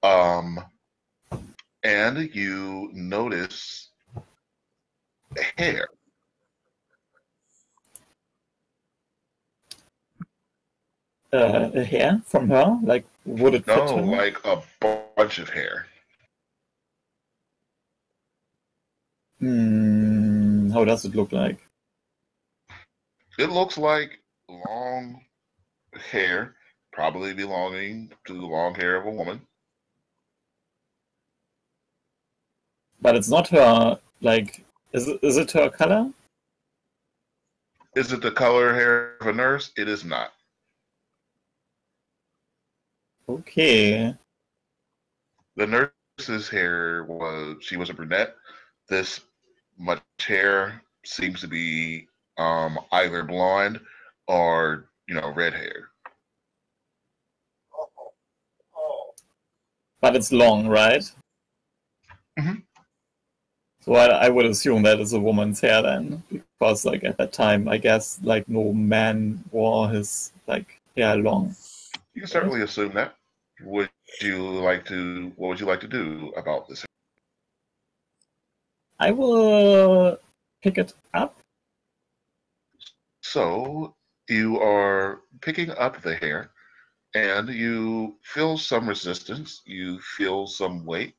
and you notice hair. A hair from her? Like, would it fit No, her? like a bunch of hair. How does it look like? It looks like long hair, probably belonging to the long hair of a woman. But it's not her, like, is it her color? Is it the color hair of a nurse? It is not. Okay. The nurse's hair she was a brunette. This much hair seems to be either blonde or, red hair. But it's long, right? Mm-hmm. So I would assume that is a woman's hair then, because like at that time, I guess like no man wore his like hair long. You can certainly assume that. What would you like to do about this? I will pick it up. So you are picking up the hair, and you feel some resistance. You feel some weight.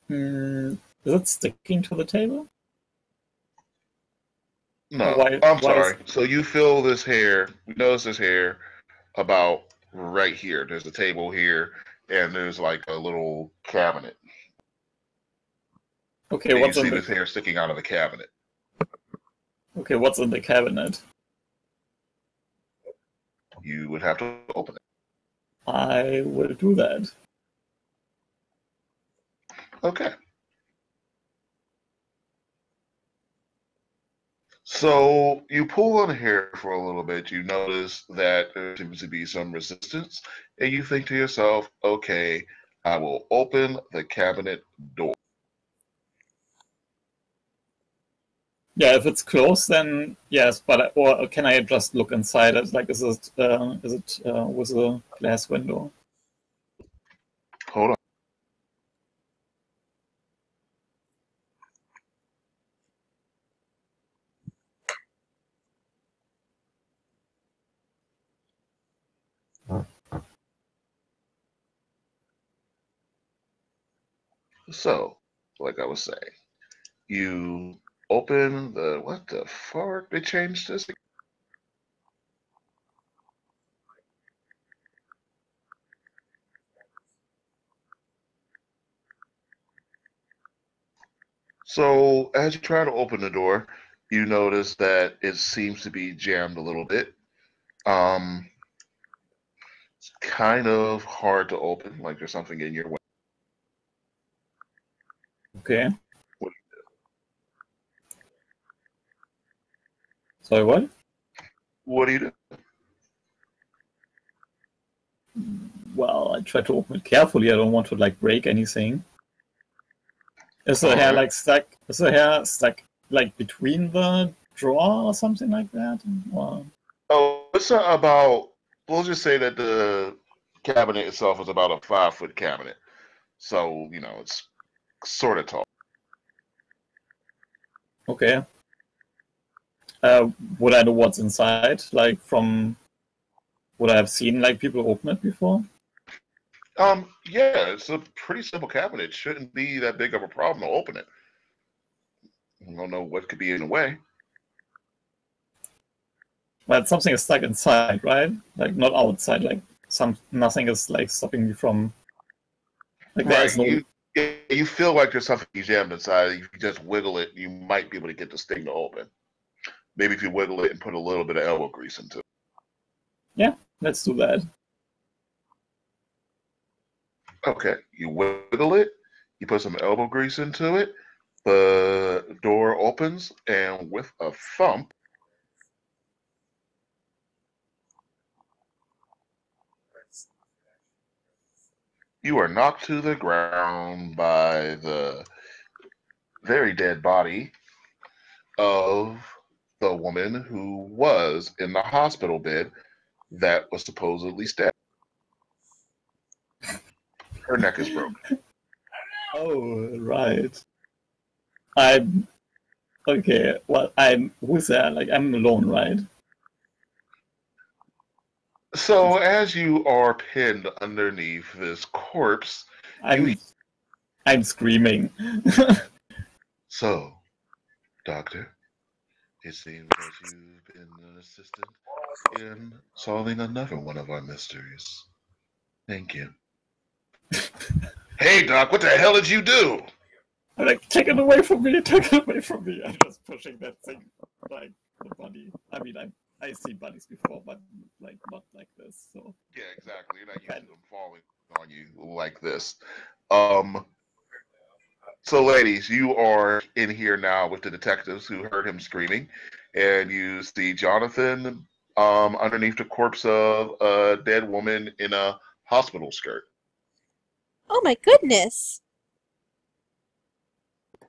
Is it sticking to the table? No, Why? I'm Why is? sorry. So you feel this hair, you notice this hair about right here. There's a table here, and there's like a little cabinet. Okay, And you what's in see the? this hair sticking out of the cabinet. Okay, what's in the cabinet? You would have to open it. I will do that. Okay. So you pull on the hair for a little bit. You notice that there seems to be some resistance, and you think to yourself, okay, I will open the cabinet door. Yeah, if it's closed, then yes. But or can I just look inside it? Like, is it with a glass window? Hold on. So, like I was saying, you open the what the fuck? They changed this. So as you try to open the door, you notice that it seems to be jammed a little bit. It's kind of hard to open, like there's something in your way. Okay. What, Sorry, what? what do you do? Well, I try to open it carefully. I don't want to like break anything. Is the All hair right. like stuck? Is the hair stuck like between the drawer or something like that? Or... Oh, it's about. We'll just say that the cabinet itself is about a 5 foot cabinet, so you know it's sort of tall. Okay. Would I know what's inside? Like from would I have seen like people open it before? Yeah, it's a pretty simple cabinet. It shouldn't be that big of a problem to open it. I don't know what could be in the way. Well, something is stuck inside, right? Like not outside. Like nothing is like stopping me from. Like there Right. is no. You feel like there's something jammed inside. If you just wiggle it, you might be able to get this thing to open. Maybe if you wiggle it and put a little bit of elbow grease into it. Yeah, let's do that. Okay, you wiggle it, you put some elbow grease into it, the door opens, and with a thump, you are knocked to the ground by the very dead body of the woman who was in the hospital bed that was supposedly stabbed. Her neck is broken. Oh, right. I'm okay. Well, who's there? Like I'm alone, right? So as you are pinned underneath this corpse, I'm screaming. so, doctor, it seems that you've been an assistant in solving another one of our mysteries. Thank you. Hey, Doc, what the hell did you do? I'm like, take it away from me! Take it away from me! I'm just pushing that thing like the body. I mean, I see bodies before, but like not like this. So Yeah, exactly. You're not used to them falling on you like this. Um, so, ladies, you are in here now with the detectives who heard him screaming, and you see Jonathan underneath the corpse of a dead woman in a hospital skirt. Oh my goodness!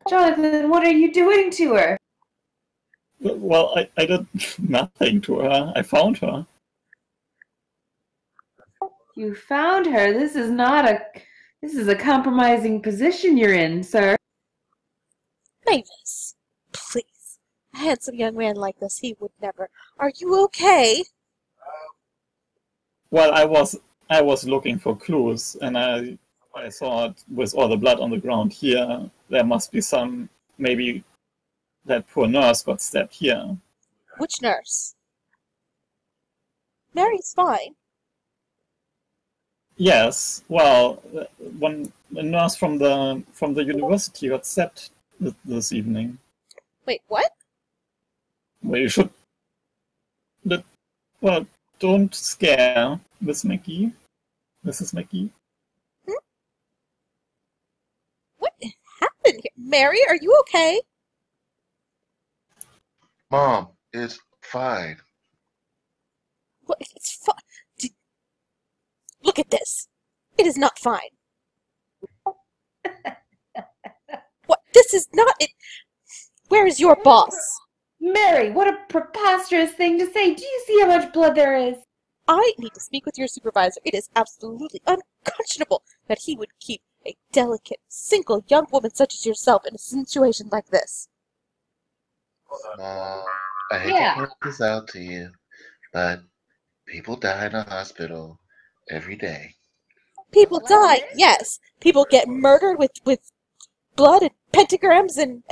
Jonathan, what are you doing to her? well, I did nothing to her. I found her. You found her. This is a compromising position you're in, sir. Mavis, please. A handsome young man like this, he would never. Are you okay? Well, I was looking for clues, and I thought with all the blood on the ground here, there must be some, maybe that poor nurse got stabbed here. Which nurse? Mary's fine. Yes, well, a nurse from the university got stabbed this evening. Wait, what? Well, you should. Well, don't scare Miss McGee. Mrs. McGee. What happened here? Mary, are you okay? Mom, it's fine. What? It's fine. Look at this. It is not fine. What? This is not it. Where is your boss? Mary, what a preposterous thing to say. Do you see how much blood there is? I need to speak with your supervisor. It is absolutely unconscionable that he would keep a delicate, single young woman such as yourself in a situation like this. Mom, I hate to point this out to you, but people die in a hospital every day. People die, yes. People get murdered with blood and pentagrams and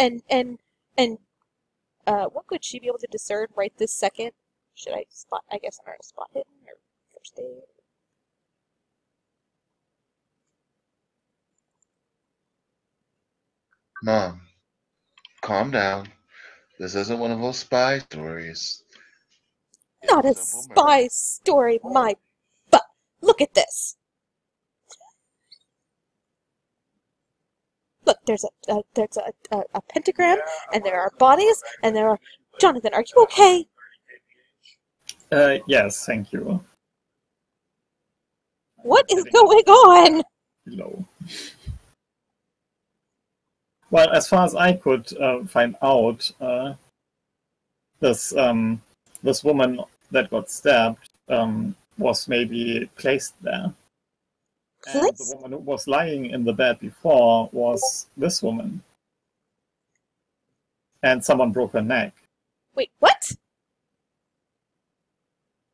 what could she be able to discern right this second? Should I spot? I guess I'm going to spot hidden or first aid. Mom, calm down. This isn't one of those spy stories. Not a spy story, my butt. Look at this. Look, there's a pentagram, and there are bodies, and there are... Jonathan, are you okay? Yes, thank you. What is going on? Low. Well, as far as I could find out, this woman that got stabbed was maybe placed there. And the woman who was lying in the bed before was this woman. And someone broke her neck. Wait, what?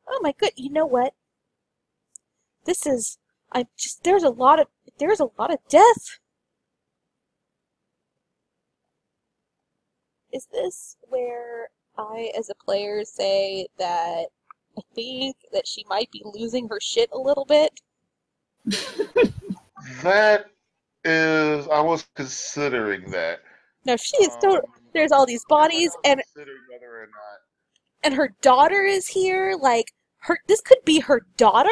Oh my good, you know what? There's a lot of death. Is this where I, as a player, say that I think that she might be losing her shit a little bit? That is, I was considering that. No, she is so. There's all these bodies, and considering whether or not. And her daughter is here. Like this could be her daughter.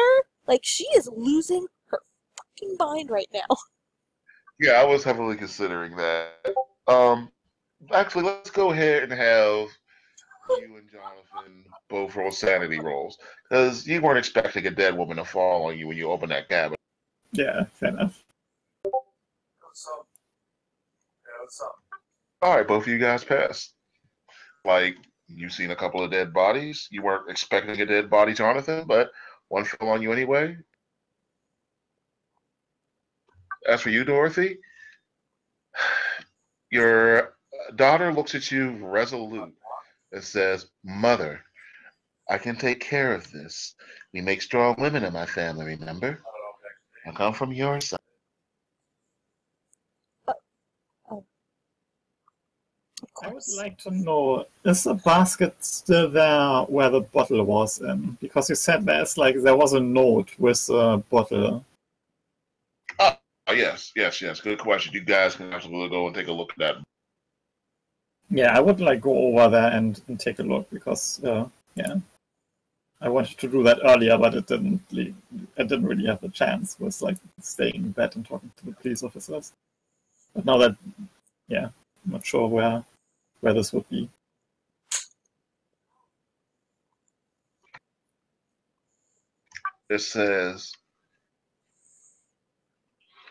Like she is losing her fucking mind right now. Yeah, I was heavily considering that. Actually, let's go ahead and have you and Jonathan both roll sanity rolls, because you weren't expecting a dead woman to fall on you when you open that cabin. Yeah, fair enough. All right, both of you guys passed. Like, you've seen a couple of dead bodies. You weren't expecting a dead body, Jonathan, but one fell on you anyway. As for you, Dorothy, your daughter looks at you resolute and says, "Mother, I can take care of this. We make strong women in my family, remember? I come from your side." I would like to know, is the basket still there where the bottle was in? Because you said there was a note with a bottle. Yes. Good question. You guys can absolutely go and take a look at that. Yeah, I would go over there and take a look because, I wanted to do that earlier, but it didn't. I didn't really have the chance. It was staying in bed and talking to the police officers. But now that, I'm not sure where this would be. It says,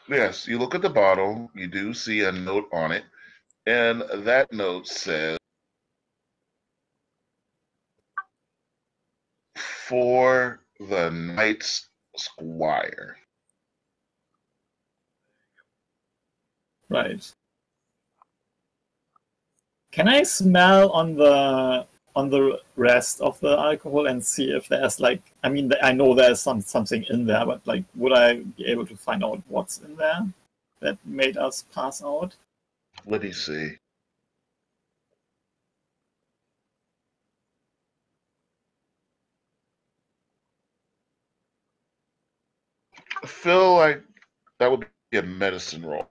yes, you look at the bottle, you do see a note on it, and that note says, "For the Knight's Squire." Right. Can I smell on the on the rest of the alcohol and see if there's like, I mean, I know there's something in there, but like, would I be able to find out what's in there that made us pass out? Let me see. I feel like that would be a medicine roll.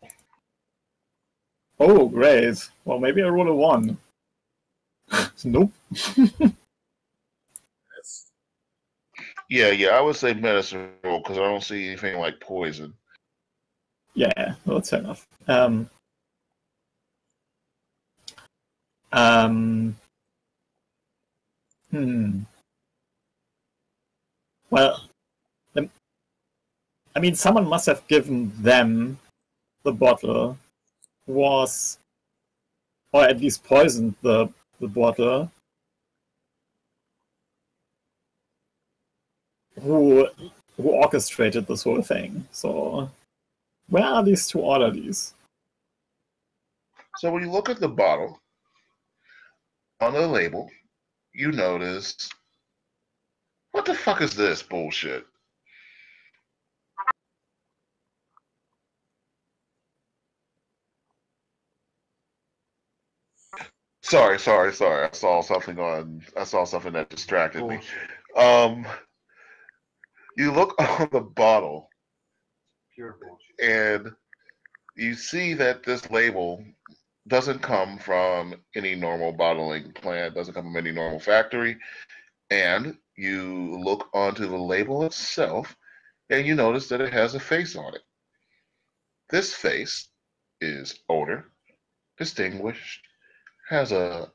Oh, great. Well, maybe I roll a 1. Nope. Yeah, I would say medicine roll because I don't see anything like poison. Yeah, well, that's fair enough. Um, hmm. Well, I mean, someone must have given them the bottle, was, or at least poisoned the bottle, who orchestrated this whole thing. So, where are these two oddities? So when you look at the bottle, on the label, you notice, what the fuck is this bullshit? Sorry. I saw something that distracted me. You look on the bottle, and you see that this label doesn't come from any normal bottling plant, doesn't come from any normal factory, and you look onto the label itself, and you notice that it has a face on it. This face is older, distinguished, has a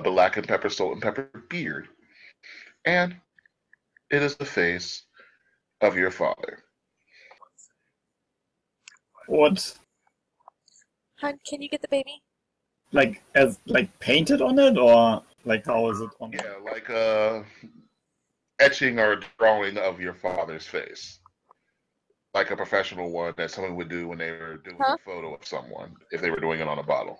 black and pepper, salt and pepper beard, and it is the face of your father. What? Hun, can you get the baby? Like, as, like, painted on it, or, like, how is it on it? Yeah, like a etching or drawing of your father's face. Like a professional one that someone would do when they were doing Huh? a photo of someone, if they were doing it on a bottle.